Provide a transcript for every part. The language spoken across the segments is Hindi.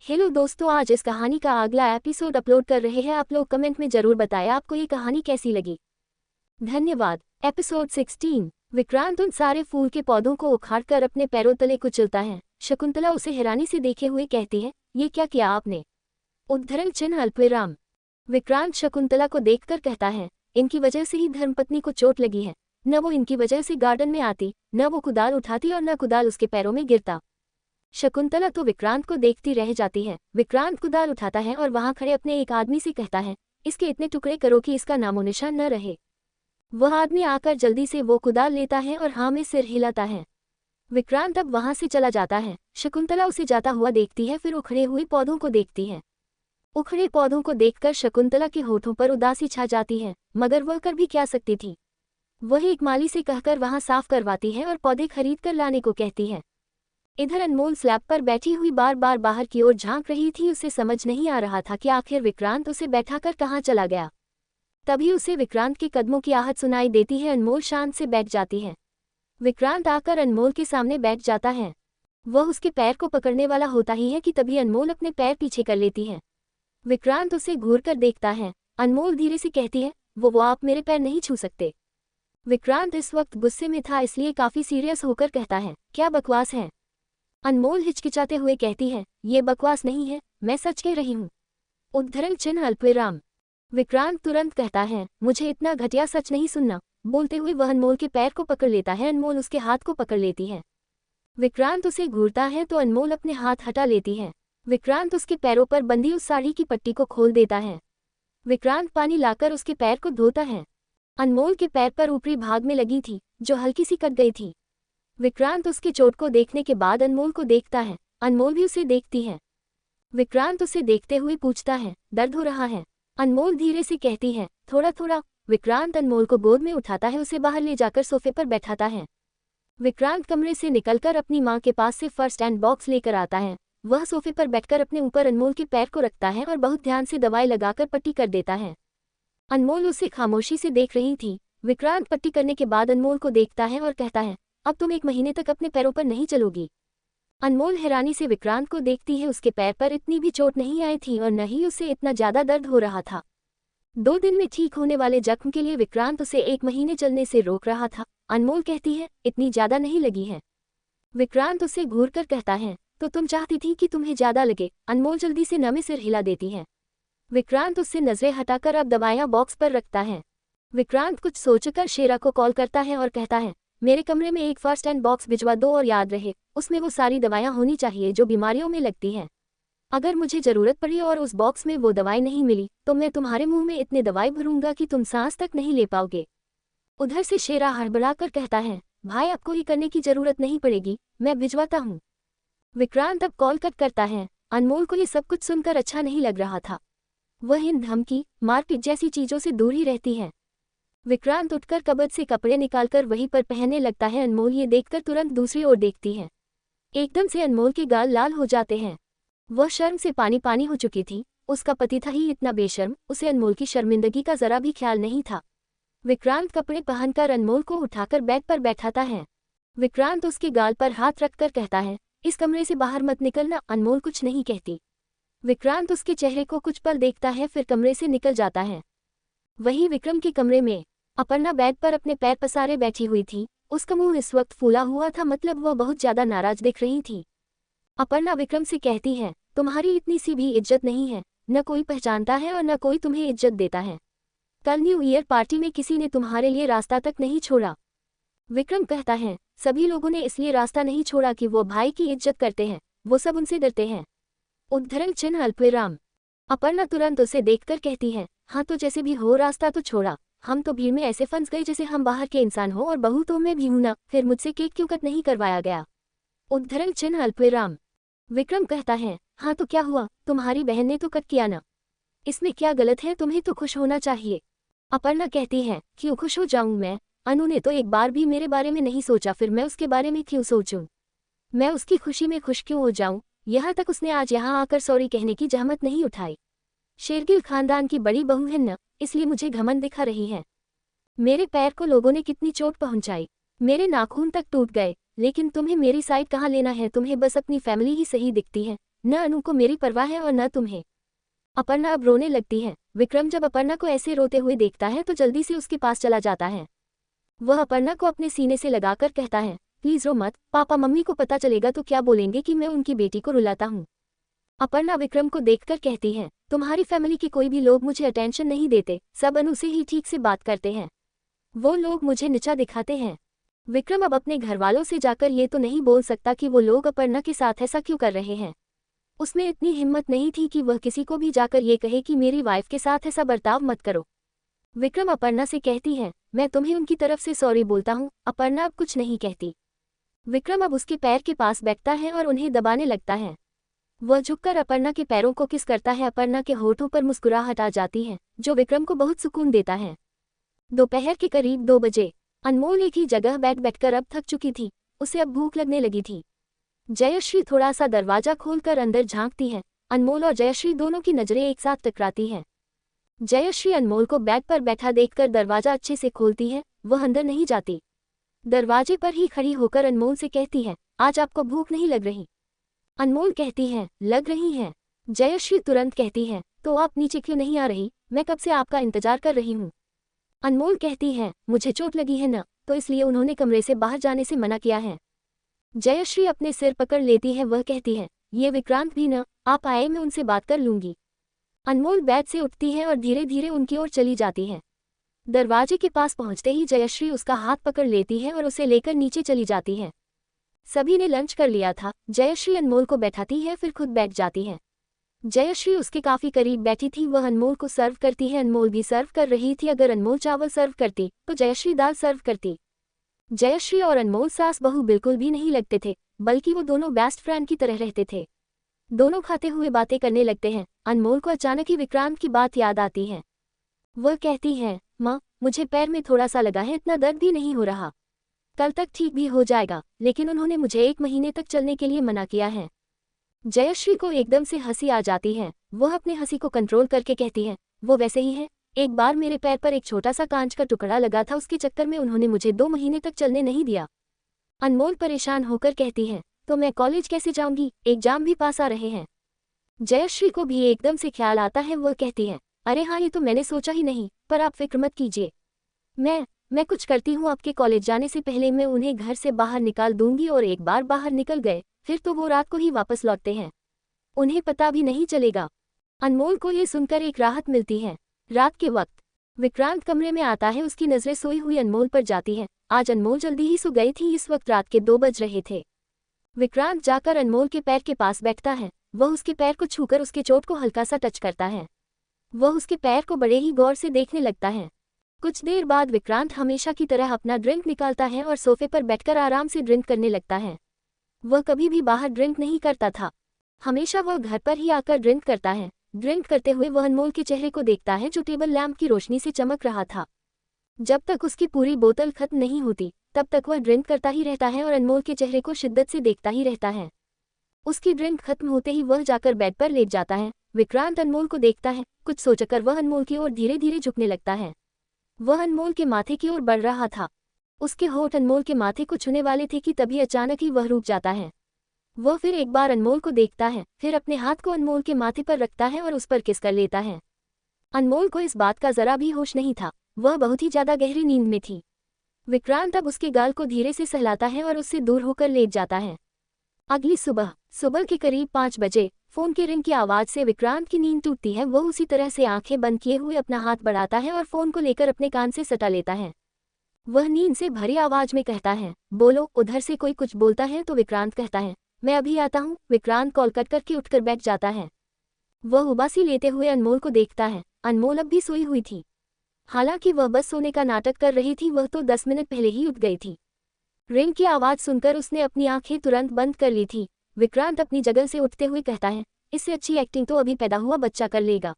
हेलो दोस्तों, आज इस कहानी का अगला एपिसोड अपलोड कर रहे हैं। आप लोग कमेंट में जरूर बताएं आपको ये कहानी कैसी लगी। धन्यवाद। एपिसोड 16। विक्रांत उन सारे फूल के पौधों को उखाड़कर अपने पैरों तले कुचलता है। शकुंतला उसे हैरानी से देखे हुए कहती है, ये क्या किया आपने? उद्धरण चिन्ह अल्पविराम। विक्रांत शकुंतला को देखकर कहता है, इनकी वजह से ही धर्मपत्नी को चोट लगी है। न वो इनकी वजह से गार्डन में आती, न वो कुदाल उठाती और न कुदाल उसके पैरों में गिरता। शकुंतला तो विक्रांत को देखती रह जाती है। विक्रांत कुदाल उठाता है और वहां खड़े अपने एक आदमी से कहता है, इसके इतने टुकड़े करो कि इसका नामो निशान न रहे। वह आदमी आकर जल्दी से वो कुदाल लेता है और हाँ में सिर हिलाता है। विक्रांत अब वहां से चला जाता है। शकुंतला उसे जाता हुआ देखती है, फिर उखड़े हुए पौधों को देखती है। उखड़े पौधों को देखकर शकुंतला के होठों पर उदासी छा जाती है, मगर वह कर भी क्या सकती थी। वह एक माली से कहकर वहां साफ करवाती है और पौधे खरीद कर लाने को कहती है। इधर अनमोल स्लैब पर बैठी हुई बार बार बाहर की ओर झांक रही थी। उसे समझ नहीं आ रहा था कि आखिर विक्रांत उसे बैठाकर कहाँ चला गया। तभी उसे विक्रांत के कदमों की आहट सुनाई देती है। अनमोल शांत से बैठ जाती है। विक्रांत आकर अनमोल के सामने बैठ जाता है। वह उसके पैर को पकड़ने वाला होता ही है कि तभी अनमोल अपने पैर पीछे कर लेती है। विक्रांत उसे घूर कर देखता है। अनमोल धीरे से कहती है, वो आप मेरे पैर नहीं छू सकते। विक्रांत इस वक्त गुस्से में था, इसलिए काफी सीरियस होकर कहता है, क्या बकवास है? अनमोल हिचकिचाते हुए कहती है, ये बकवास नहीं है, मैं सच कह रही हूँ। उद्धरण चिन्ह अल्पविराम। विक्रांत तुरंत कहता है, मुझे इतना घटिया सच नहीं सुनना। बोलते हुए वह अनमोल के पैर को पकड़ लेता है। अनमोल उसके हाथ को पकड़ लेती है। विक्रांत उसे घूरता है तो अनमोल अपने हाथ हटा लेती है। विक्रांत उसके पैरों पर बंधी उस साड़ी की पट्टी को खोल देता है। विक्रांत पानी लाकर उसके पैर को धोता है। अनमोल के पैर पर ऊपरी भाग में लगी थी, जो हल्की सी कट गई थी। विक्रांत उसकी चोट को देखने के बाद अनमोल को देखता है। अनमोल भी उसे देखती है। विक्रांत उसे देखते हुए पूछता है, दर्द हो रहा है? अनमोल धीरे से कहती है, थोड़ा थोड़ा। विक्रांत अनमोल को गोद में उठाता है, उसे बाहर ले जाकर सोफे पर बैठाता है। विक्रांत कमरे से निकलकर अपनी माँ के पास से फर्स्ट एड बॉक्स लेकर आता है। वह सोफे पर बैठकर अपने ऊपर अनमोल के पैर को रखता है और बहुत ध्यान से दवाई लगाकर पट्टी कर देता है। अनमोल उसे खामोशी से देख रही थी। विक्रांत पट्टी करने के बाद अनमोल को देखता है और कहता है, अब तुम 1 महीने तक अपने पैरों पर नहीं चलोगी। अनमोल हैरानी से विक्रांत को देखती है। उसके पैर पर इतनी भी चोट नहीं आई थी और न ही उसे इतना ज्यादा दर्द हो रहा था। 2 दिन में ठीक होने वाले जख्म के लिए विक्रांत उसे 1 महीने चलने से रोक रहा था। अनमोल कहती है, इतनी ज्यादा नहीं लगी है। विक्रांत उसे घूर कर कहता है, तो तुम चाहती थी कि तुम्हें ज्यादा लगे। अनमोल जल्दी से नमे सिर हिला देती है। विक्रांत उससे नजरें हटाकर अब दवाइयां बॉक्स पर रखता है। विक्रांत कुछ सोचकर शेरा को कॉल करता है और कहता है, मेरे कमरे में एक फर्स्ट एड बॉक्स भिजवा दो और याद रहे, उसमें वो सारी दवाइयां होनी चाहिए जो बीमारियों में लगती हैं। अगर मुझे जरूरत पड़ी और उस बॉक्स में वो दवाई नहीं मिली तो मैं तुम्हारे मुंह में इतने दवाई भरूंगा कि तुम सांस तक नहीं ले पाओगे। उधर से शेरा हड़बड़ाकर कहता है, भाई आपको ये करने की जरूरत नहीं पड़ेगी, मैं भिजवाता हूँ। विक्रांत अब कॉल कट करता है। अनमोल को ये सब कुछ सुनकर अच्छा नहीं लग रहा था। वह इन धमकी मारपीट जैसी चीजों से दूर ही रहती है। विक्रांत उठकर कबर्ड से कपड़े निकालकर वहीं पर पहनने लगता है। अनमोल ये देखकर तुरंत दूसरी ओर देखती है। एकदम से अनमोल के गाल लाल हो जाते हैं। वह शर्म से पानी पानी हो चुकी थी। उसका पति था ही इतना बेशर्म, उसे अनमोल की शर्मिंदगी का जरा भी ख्याल नहीं था। विक्रांत कपड़े पहनकर अनमोल को उठाकर बेड पर बैठाता है। विक्रांत उसके गाल पर हाथ रखकर कहता है, इस कमरे से बाहर मत निकलना। अनमोल कुछ नहीं कहती। विक्रांत उसके चेहरे को कुछ पल देखता है, फिर कमरे से निकल जाता है। वहीं विक्रम के कमरे में अपर्णा बेड पर अपने पैर पसारे बैठी हुई थी। उसका मुंह इस वक्त फूला हुआ था, मतलब वह बहुत ज्यादा नाराज दिख रही थी। अपर्णा विक्रम से कहती है, तुम्हारी इतनी सी भी इज्जत नहीं है, न कोई पहचानता है और न कोई तुम्हें इज्जत देता है। कल न्यू ईयर पार्टी में किसी ने तुम्हारे लिए रास्ता तक नहीं छोड़ा। विक्रम कहता है, सभी लोगों ने इसलिए रास्ता नहीं छोड़ा कि वो भाई की इज्जत करते हैं, वो सब उनसे डरते हैं। उद्धरण चिन्ह अल्पविराम। अपर्णा तुरंत उसे देखकर कहती है, हाँ तो जैसे भी हो रास्ता तो छोड़ा। हम तो भीड़ में ऐसे फंस गए जैसे हम बाहर के इंसान हो और बहू तो मैं भी हूं ना, फिर मुझसे केक क्यों कट नहीं करवाया गया? उद्धरण चिन्ह अल्पविराम। विक्रम कहता है, हाँ तो क्या हुआ, तुम्हारी बहन ने तो कट किया ना, इसमें क्या गलत है? तुम्हें तो खुश होना चाहिए। अपर्णा कहती है, क्यों खुश हो जाऊं मैं? अनु ने तो एक बार भी मेरे बारे में नहीं सोचा, फिर मैं उसके बारे में क्यों सोचूं? मैं उसकी खुशी में खुश क्यों हो जाऊं? यहाँ तक उसने आज यहाँ आकर सॉरी कहने की जहमत नहीं उठाई। शेरगिल खानदान की बड़ी बहू है न, इसलिए मुझे घमंड दिखा रही है। मेरे पैर को लोगों ने कितनी चोट पहुंचाई, मेरे नाखून तक टूट गए, लेकिन तुम्हें मेरी साइड कहाँ लेना है? तुम्हें बस अपनी फैमिली ही सही दिखती है। न अनु को मेरी परवाह है और न तुम्हें। अपर्णा अब रोने लगती है। विक्रम जब अपर्णा को ऐसे रोते हुए देखता है तो जल्दी से उसके पास चला जाता है। वह अपर्णा को अपने सीने से लगाकर कहता है, प्लीज रो मत, पापा मम्मी को पता चलेगा तो क्या बोलेंगे कि मैं उनकी बेटी को रुलाता हूँ। अपर्णा विक्रम को देखकर कहती है, तुम्हारी फैमिली के कोई भी लोग मुझे अटेंशन नहीं देते, सब अनु से ही ठीक से बात करते हैं, वो लोग मुझे नीचा दिखाते हैं। विक्रम अब अपने घरवालों से जाकर ये तो नहीं बोल सकता कि वो लोग अपर्णा के साथ ऐसा क्यों कर रहे हैं। उसमें इतनी हिम्मत नहीं थी कि वह किसी को भी जाकर ये कहे कि मेरी वाइफ के साथ ऐसा बर्ताव मत करो। विक्रम अपर्णा से कहती है, मैं तुम्हें उनकी तरफ से सॉरी बोलता हूँ। अपर्णा अब कुछ नहीं कहती। विक्रम अब उसके पैर के पास बैठता है और उन्हें दबाने लगता है। वह झुककर अपर्णा के पैरों को किस करता है। अपर्णा के होठों पर मुस्कुराहट आ जाती है जो विक्रम को बहुत सुकून देता है। दोपहर के करीब 2 बजे अनमोल एक ही जगह बैठकर अब थक चुकी थी। उसे अब भूख लगने लगी थी। जयश्री थोड़ा सा दरवाजा खोलकर अंदर झांकती है। अनमोल और जयश्री दोनों की नजरें एक साथ टकराती हैं। जयश्री अनमोल को बेड पर बैठा देखकर दरवाजा अच्छे से खोलती है। वह अंदर नहीं जाती। दरवाजे पर ही खड़ी होकर अनमोल से कहती है, आज आपको भूख नहीं लग रही? अनमोल कहती है, लग रही है। जयश्री तुरंत कहती है, तो आप नीचे क्यों नहीं आ रही? मैं कब से आपका इंतजार कर रही हूँ। अनमोल कहती है, मुझे चोट लगी है न, तो इसलिए उन्होंने कमरे से बाहर जाने से मना किया है। जयश्री अपने सिर पकड़ लेती है। वह कहती है, ये विक्रांत भी न, आप आए, मैं उनसे बात कर लूंगी। अनमोल बेड से उठती है और धीरे धीरे उनकी ओर चली जाती है। दरवाजे के पास पहुंचते ही जयश्री उसका हाथ पकड़ लेती है और उसे लेकर नीचे चली जाती है। सभी ने लंच कर लिया था। जयश्री अनमोल को बैठाती है, फिर खुद बैठ जाती है। जयश्री उसके काफी करीब बैठी थी। वह अनमोल को सर्व करती है। अनमोल भी सर्व कर रही थी। अगर अनमोल चावल सर्व करती तो जयश्री दाल सर्व करती। जयश्री और अनमोल सास बहू बिल्कुल भी नहीं लगते थे, बल्कि वो दोनों बेस्ट फ्रेंड की तरह रहते थे। दोनों खाते हुए बातें करने लगते हैं। अनमोल को अचानक ही विक्रांत की बात याद आती है। वह कहती है, माँ, मुझे पैर में थोड़ा सा लगा है, इतना दर्द भी नहीं हो रहा, कल तक ठीक भी हो जाएगा, लेकिन उन्होंने मुझे 1 महीने तक चलने के लिए मना किया है। जयश्री को एकदम से हंसी आ जाती है। वह अपने हंसी को कंट्रोल करके कहती है, वो वैसे ही है, एक बार मेरे पैर पर एक छोटा सा कांच का टुकड़ा लगा था, उसके चक्कर में उन्होंने मुझे 2 महीने तक चलने नहीं दिया। अनमोल परेशान होकर कहती है, तो मैं कॉलेज कैसे जाऊंगी, एग्जाम भी पास आ रहे हैं। जयश्री को भी एकदम से ख्याल आता है। वह कहती है, अरे हाँ, ये तो मैंने सोचा ही नहीं, पर आप फिक्र मत कीजिए, मैं कुछ करती हूँ। आपके कॉलेज जाने से पहले मैं उन्हें घर से बाहर निकाल दूंगी, और एक बार बाहर निकल गए फिर तो वो रात को ही वापस लौटते हैं, उन्हें पता भी नहीं चलेगा। अनमोल को ये सुनकर एक राहत मिलती है। रात के वक्त विक्रांत कमरे में आता है। उसकी नजरें सोई हुई अनमोल पर जाती हैं। आज अनमोल जल्दी ही सो गई थी। इस वक्त रात के 2 बज रहे थे। विक्रांत जाकर अनमोल के पैर के पास बैठता है। वह उसके पैर को छूकर उसके चोट को हल्का सा टच करता है। वह उसके पैर को बड़े ही गौर से देखने लगता है। कुछ देर बाद विक्रांत हमेशा की तरह अपना ड्रिंक निकालता है और सोफे पर बैठकर आराम से ड्रिंक करने लगता है। वह कभी भी बाहर ड्रिंक नहीं करता था, हमेशा वह घर पर ही आकर ड्रिंक करता है। ड्रिंक करते हुए वह अनमोल के चेहरे को देखता है जो टेबल लैंप की रोशनी से चमक रहा था। जब तक उसकी पूरी बोतल खत्म नहीं होती तब तक वह ड्रिंक करता ही रहता है और अनमोल के चेहरे को शिद्दत से देखता ही रहता है। उसकी ड्रिंक खत्म होते ही वह जाकर बेड पर लेट जाता है। विक्रांत अनमोल को देखता है। कुछ सोचकर वह अनमोल की ओर धीरे धीरे झुकने लगता है। वह अनमोल के माथे की ओर बढ़ रहा था। उसके होठ अनमोल के माथे को छूने वाले थे कि तभी अचानक ही वह रुक जाता है। वह फिर एक बार अनमोल को देखता है, फिर अपने हाथ को अनमोल के माथे पर रखता है और उस पर किस कर लेता है। अनमोल को इस बात का जरा भी होश नहीं था। वह बहुत ही ज्यादा गहरी नींद में थी। विक्रांत अब उसके गाल को धीरे से सहलाता है और उससे दूर होकर लेट जाता है। अगली सुबह के करीब 5 बजे फोन के रिंग की आवाज से विक्रांत की नींद टूटती है। वह उसी तरह से आंखें बंद किए हुए अपना हाथ बढ़ाता है और फोन को लेकर अपने कान से सटा लेता है। वह नींद से भरी आवाज में कहता है, बोलो। उधर से कोई कुछ बोलता है तो विक्रांत कहता है, मैं अभी आता हूँ। विक्रांत कॉल कट करके उठकर बैठ जाता है। वह उबासी लेते हुए अनमोल को देखता है। अनमोल अब भी सोई हुई थी। हालांकि वह बस सोने का नाटक कर रही थी, वह तो 10 मिनट पहले ही उठ गई थी। रिंग की आवाज सुनकर उसने अपनी आंखें तुरंत बंद कर ली थी। विक्रांत अपनी जगह से उठते हुए कहता है, इससे अच्छी एक्टिंग तो अभी पैदा हुआ बच्चा कर लेगा।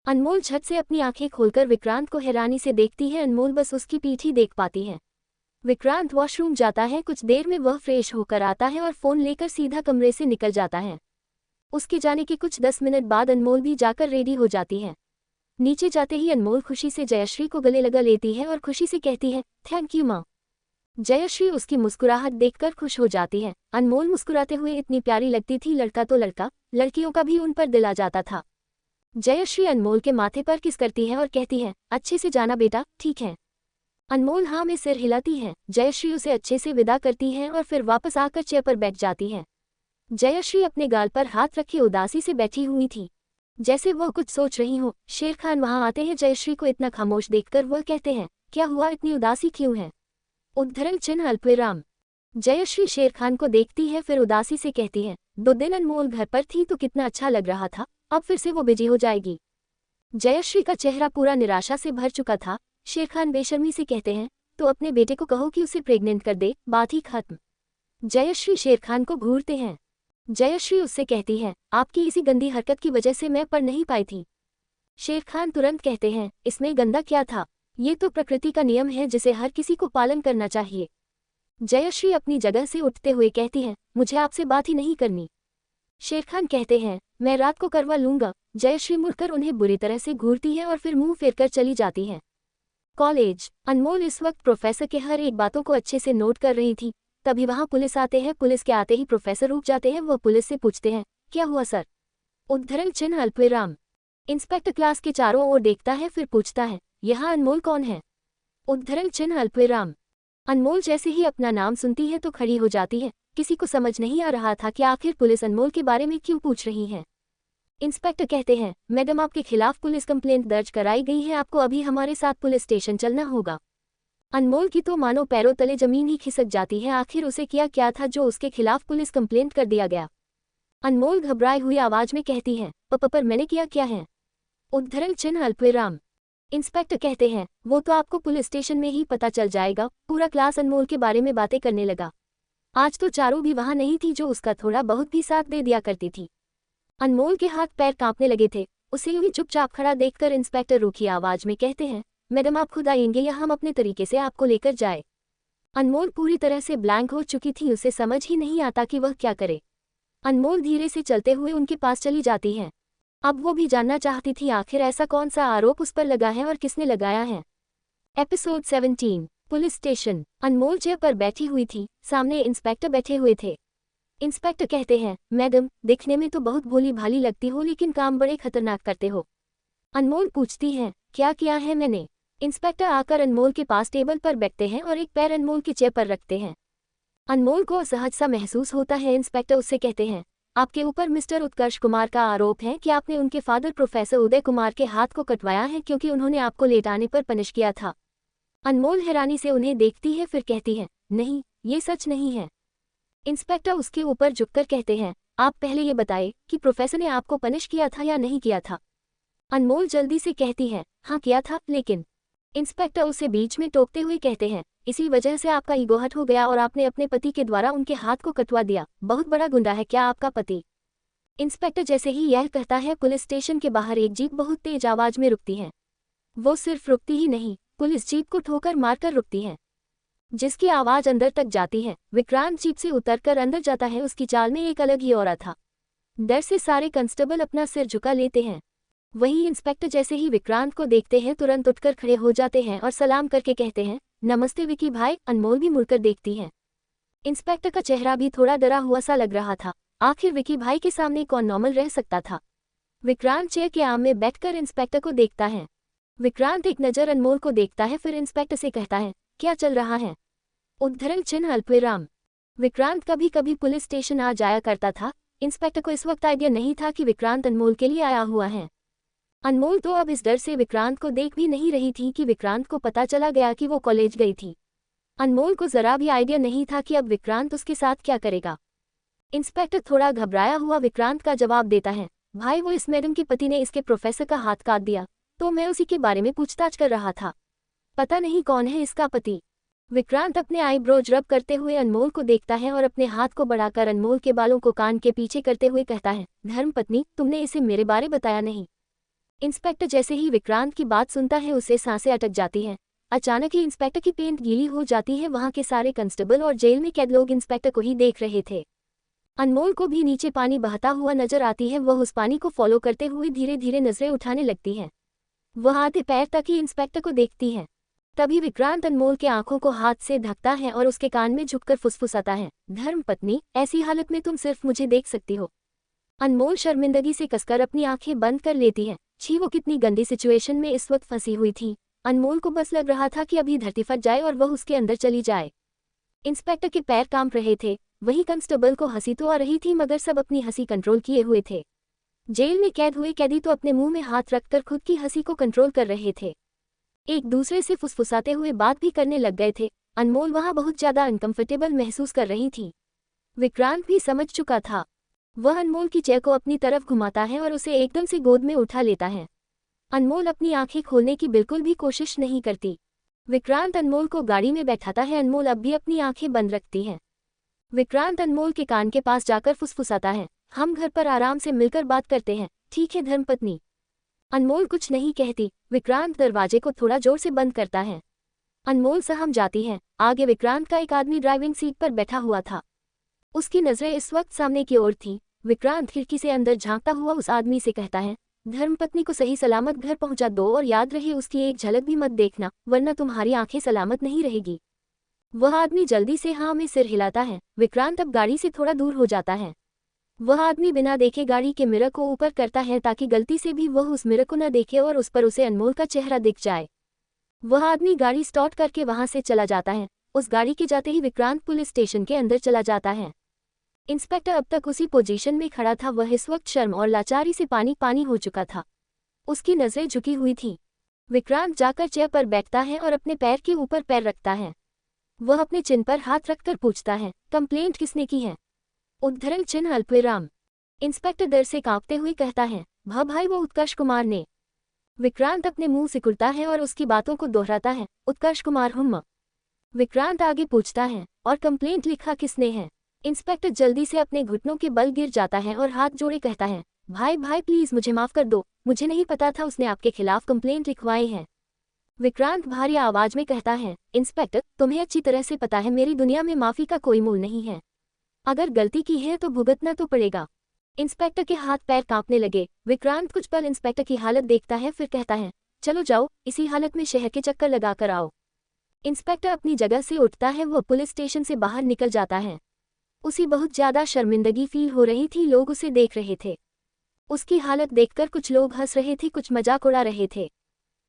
अनमोल झट से अपनी आंखें खोलकर विक्रांत को हैरानी से देखती है। अनमोल बस उसकी पीठ ही देख पाती है। विक्रांत वॉशरूम जाता है। कुछ देर में वह फ्रेश होकर आता है और फोन लेकर सीधा कमरे से निकल जाता है। उसके जाने के कुछ 10 मिनट बाद अनमोल भी जाकर रेडी हो जाती है। नीचे जाते ही अनमोल खुशी से जयश्री को गले लगा लेती है और खुशी से कहती है, थैंक यू माँ। जयश्री उसकी मुस्कुराहट देखकर खुश हो जाती है। अनमोल मुस्कुराते हुए इतनी प्यारी लगती थी, लड़का तो लड़का, लड़कियों का भी उन पर दिल आ जाता था। जयश्री अनमोल के माथे पर किस करती है और कहती है, अच्छे से जाना बेटा, ठीक है। अनमोल हाँ में सिर हिलाती है। जयश्री उसे अच्छे से विदा करती है और फिर वापस आकर चेयर पर बैठ जाती है। जयश्री अपने गाल पर हाथ रखे उदासी से बैठी हुई थी, जैसे वह कुछ सोच रही हो। शेर खान वहां आते हैं। जयश्री को इतना खामोश देखकर वह कहते हैं, क्या हुआ, इतनी उदासी क्यों है? उद्धरण चिन्ह अल्पविराम। जयश्री शेर खान को देखती है, फिर उदासी से कहती है, 2 दिन अनमोल घर पर थी तो कितना अच्छा लग रहा था, अब फिर से वो बिजी हो जाएगी। जयश्री का चेहरा पूरा निराशा से भर चुका था। शेर खान बेशर्मी से कहते हैं, तो अपने बेटे को कहो कि उसे प्रेग्नेंट कर दे, बात ही खत्म। जयश्री शेर खान को घूरते हैं। जयश्री उससे कहती है, आपकी इसी गंदी हरकत की वजह से मैं पढ़ नहीं पाई थी। शेर खान तुरंत कहते हैं, इसमें गंदा क्या था, ये तो प्रकृति का नियम है जिसे हर किसी को पालन करना चाहिए। जयश्री अपनी जगह से उठते हुए कहती है, मुझे आपसे बात ही नहीं करनी। शेर खान कहते हैं, मैं रात को करवा लूंगा। जयश्री मुड़कर उन्हें बुरी तरह से घूरती है और फिर मुंह फेरकर चली जाती है। कॉलेज। अनमोल इस वक्त प्रोफेसर के हर एक बातों को अच्छे से नोट कर रही थी। तभी वहां पुलिस आते हैं। पुलिस के आते ही प्रोफेसर रुक जाते हैं। वह पुलिस से पूछते हैं, क्या हुआ सर? उद्धरण चिन्ह अल्पविराम। इंस्पेक्टर क्लास के चारों ओर देखता है, फिर पूछता है, यहाँ अनमोल कौन है? उद्धरण चिन्ह अल्पविराम। अनमोल जैसे ही अपना नाम सुनती है तो खड़ी हो जाती है। किसी को समझ नहीं आ रहा था कि आखिर पुलिस अनमोल के बारे में क्यों पूछ रही है। इंस्पेक्टर कहते हैं, मैडम आपके खिलाफ पुलिस कंप्लेंट दर्ज कराई गई है, आपको अभी हमारे साथ पुलिस स्टेशन चलना होगा। अनमोल की तो मानो पैरों तले जमीन ही खिसक जाती है। आखिर उसे क्या था जो उसके खिलाफ पुलिस कंप्लेंट कर दिया गया। अनमोल घबराई हुई आवाज में कहती है, पर मैंने किया क्या है? उद्धरण चिन्ह अल्पविराम। इंस्पेक्टर कहते हैं, वो तो आपको पुलिस स्टेशन में ही पता चल जाएगा। पूरा क्लास अनमोल के बारे में बातें करने लगा। आज तो चारों भी वहां नहीं थी जो उसका थोड़ा बहुत भी साथ दे दिया करती थी। अनमोल के हाथ पैर कांपने लगे थे। उसे यूं ही चुपचाप खड़ा देखकर इंस्पेक्टर रूखी आवाज में कहते हैं, मैडम आप खुद आएंगे या हम अपने तरीके से आपको लेकर जाए? अनमोल पूरी तरह से ब्लैंक हो चुकी थी, उसे समझ ही नहीं आता कि वह क्या करे। अनमोल धीरे से चलते हुए उनके पास चली जाती है। अब वो भी जानना चाहती थी आखिर ऐसा कौन सा आरोप उस पर लगा है और किसने लगाया है। Episode 17, police station. Anmol chair पर बैठी हुई थी, सामने इंस्पेक्टर बैठे हुए थे। इंस्पेक्टर कहते हैं, मैडम दिखने में तो बहुत भोली भाली लगती हो, लेकिन काम बड़े खतरनाक करते हो। अनमोल पूछती है, क्या किया है मैंने? इंस्पेक्टर आकर अनमोल के पास टेबल पर बैठते हैं और एक पैर अनमोल के चेयर पर रखते हैं। अनमोल को असहज सा महसूस होता है। इंस्पेक्टर उससे कहते हैं, आपके ऊपर मिस्टर उत्कर्ष कुमार का आरोप है कि आपने उनके फादर प्रोफेसर उदय कुमार के हाथ को कटवाया है क्योंकि उन्होंने आपको लेट आने पर पनिश किया था। अनमोल हैरानी से उन्हें देखती है, फिर कहती है, नहीं, ये सच नहीं है। इंस्पेक्टर उसके ऊपर झुककर कहते हैं, आप पहले ये बताएं कि प्रोफेसर ने आपको पनिश किया था या नहीं किया था? अनमोल जल्दी से कहती है, हाँ किया था, लेकिन। इंस्पेक्टर उसे बीच में टोकते हुए कहते हैं, इसी वजह से आपका ईगो हर्ट हो गया और आपने अपने पति के द्वारा उनके हाथ को कटवा दिया। बहुत बड़ा गुंडा है क्या आपका पति? इंस्पेक्टर जैसे ही यह कहता है, पुलिस स्टेशन के बाहर एक जीप बहुत तेज आवाज में रुकती है। वो सिर्फ रुकती ही नहीं, पुलिस जीप को ठोकर मारकर रुकती है, जिसकी आवाज अंदर तक जाती है। विक्रांत जीप से उतरकर अंदर जाता है। उसकी चाल में एक अलग ही ऑरा था। डर से सारे कांस्टेबल अपना सिर झुका लेते हैं। वहीं इंस्पेक्टर जैसे ही विक्रांत को देखते हैं तुरंत उठकर खड़े हो जाते हैं और सलाम करके कहते हैं, नमस्ते विकी भाई। अनमोल भी मुड़कर देखती है। इंस्पेक्टर का चेहरा भी थोड़ा डरा हुआ सा लग रहा था। आखिर विकी भाई के सामने कौन नॉर्मल रह सकता था। विक्रांत चेयर के आम में बैठकर इंस्पेक्टर को देखता है। विक्रांत एक नज़र अनमोल को देखता है, फिर इंस्पेक्टर से कहता है, क्या चल रहा है? उद्धरण चिन्ह अल्पविराम। विक्रांत कभी कभी पुलिस स्टेशन आ जाया करता था। इंस्पेक्टर को इस वक्त आइडिया नहीं था कि विक्रांत अनमोल के लिए आया हुआ है। अनमोल तो अब इस डर से विक्रांत को देख भी नहीं रही थी कि विक्रांत को पता चला गया कि वो कॉलेज गई थी। अनमोल को जरा भी आइडिया नहीं था कि अब विक्रांत उसके साथ क्या करेगा। इंस्पेक्टर थोड़ा घबराया हुआ विक्रांत का जवाब देता है, भाई वो इस मैडम के पति ने इसके प्रोफेसर का हाथ काट दिया, तो मैं उसी के बारे में पूछताछ कर रहा था। पता नहीं कौन है इसका पति। विक्रांत अपने आईब्रोज रब करते हुए अनमोल को देखता है और अपने हाथ को बढ़ाकर अनमोल के बालों को कान के पीछे करते हुए कहता है, धर्मपत्नी तुमने इसे मेरे बारे बताया नहीं। इंस्पेक्टर जैसे ही विक्रांत की बात सुनता है उसे सांसें अटक जाती हैं। अचानक ही इंस्पेक्टर की पेंट गीली हो जाती है। वहां के सारे कांस्टेबल और जेल में कैद लोग इंस्पेक्टर को ही देख रहे थे। अनमोल को भी नीचे पानी बहता हुआ नजर आती है। वह उस पानी को फॉलो करते हुए धीरे धीरे नजरें उठाने लगती है। वह आधे पैर तक ही इंस्पेक्टर को देखती है। तभी विक्रांत अनमोल के आंखों को हाथ से ढकता है और उसके कान में झुककर फुसफुसाता है, धर्मपत्नी, ऐसी हालत में तुम सिर्फ मुझे देख सकती हो। अनमोल शर्मिंदगी से कसकर अपनी आंखें बंद कर लेती है। छी, वो कितनी गंदी सिचुएशन में इस वक्त फंसी हुई थी। अनमोल को बस लग रहा था कि अभी धरती फट जाए और वह उसके अंदर चली जाए। इंस्पेक्टर के पैर कांप रहे थे। वही कांस्टेबल को हंसी तो आ रही थी, मगर सब अपनी हंसी कंट्रोल किए हुए थे। जेल में कैद हुए कैदी तो अपने मुंह में हाथ रखकर खुद की हंसी को कंट्रोल कर रहे थे। एक दूसरे से फुसफुसाते हुए बात भी करने लग गए थे। अनमोल वहां बहुत ज्यादा अनकंफर्टेबल महसूस कर रही थी। विक्रांत भी समझ चुका था। वह अनमोल की चेयर को अपनी तरफ घुमाता है और उसे एकदम से गोद में उठा लेता है। अनमोल अपनी आंखें खोलने की बिल्कुल भी कोशिश नहीं करती। विक्रांत अनमोल को गाड़ी में बैठाता है। अनमोल अब भी अपनी आंखें बंद रखती है। विक्रांत अनमोल के कान के पास जाकर फुसफुसाता है, हम घर पर आराम से मिलकर बात करते हैं, ठीक है धर्मपत्नी। अनमोल कुछ नहीं कहती। विक्रांत दरवाजे को थोड़ा जोर से बंद करता है। अनमोल सहम जाती है। आगे विक्रांत का एक आदमी ड्राइविंग सीट पर बैठा हुआ था। उसकी नजरें इस वक्त सामने की ओर थीं। विक्रांत खिड़की से अंदर झांकता हुआ उस आदमी से कहता है, धर्मपत्नी को सही सलामत घर पहुंचा दो और याद रहे उसकी एक झलक भी मत देखना, वरना तुम्हारी आंखें सलामत नहीं रहेगी। वह आदमी जल्दी से हाँ में सिर हिलाता है। विक्रांत अब गाड़ी से थोड़ा दूर हो जाता है। वह आदमी बिना देखे गाड़ी के मिरर को ऊपर करता है ताकि गलती से भी वह उस मिरर को न देखे और उस पर उसे अनमोल का चेहरा दिख जाए। वह आदमी गाड़ी स्टार्ट करके वहां से चला जाता है। उस गाड़ी के जाते ही विक्रांत पुलिस स्टेशन के अंदर चला जाता है। इंस्पेक्टर अब तक उसी पोजीशन में खड़ा था। वह इस वक्त शर्म और लाचारी से पानी पानी हो चुका था। उसकी नजरें झुकी हुई थीं। विक्रांत जाकर चेयर पर बैठता है और अपने पैर के ऊपर पैर रखता है। वह अपने चिन्ह पर हाथ रखकर पूछता है, कंप्लेंट किसने की है? उद्धरण चिन्ह अल्पविराम। इंस्पेक्टर डर से कांपते हुए कहता है, भाई वो उत्कर्ष कुमार ने। विक्रांत अपने मुंह सिकुड़ता है और उसकी बातों को दोहराता है, उत्कर्ष कुमार हुम्म। विक्रांत आगे पूछता है, और कंप्लेंट लिखा किसने है? इंस्पेक्टर जल्दी से अपने घुटनों के बल गिर जाता है और हाथ जोड़े कहता है, भाई प्लीज मुझे माफ कर दो, मुझे नहीं पता था उसने आपके खिलाफ कंप्लेंट लिखवाई है। विक्रांत भारी आवाज में कहता है, इंस्पेक्टर तुम्हें अच्छी तरह से पता है मेरी दुनिया में माफी का कोई मूल नहीं है। अगर गलती की है तो भुगतना तो पड़ेगा। इंस्पेक्टर के हाथ पैर कांपने लगे। विक्रांत कुछ पल इंस्पेक्टर की हालत देखता है, फिर कहता है, चलो जाओ, इसी हालत में शहर के चक्कर लगा कर आओ। इंस्पेक्टर अपनी जगह से उठता है। वह पुलिस स्टेशन से बाहर निकल जाता है। उसे बहुत ज्यादा शर्मिंदगी फील हो रही थी। लोग उसे देख रहे थे। उसकी हालत देखकर कुछ लोग हंस रहे थे, कुछ मजाक उड़ा रहे थे।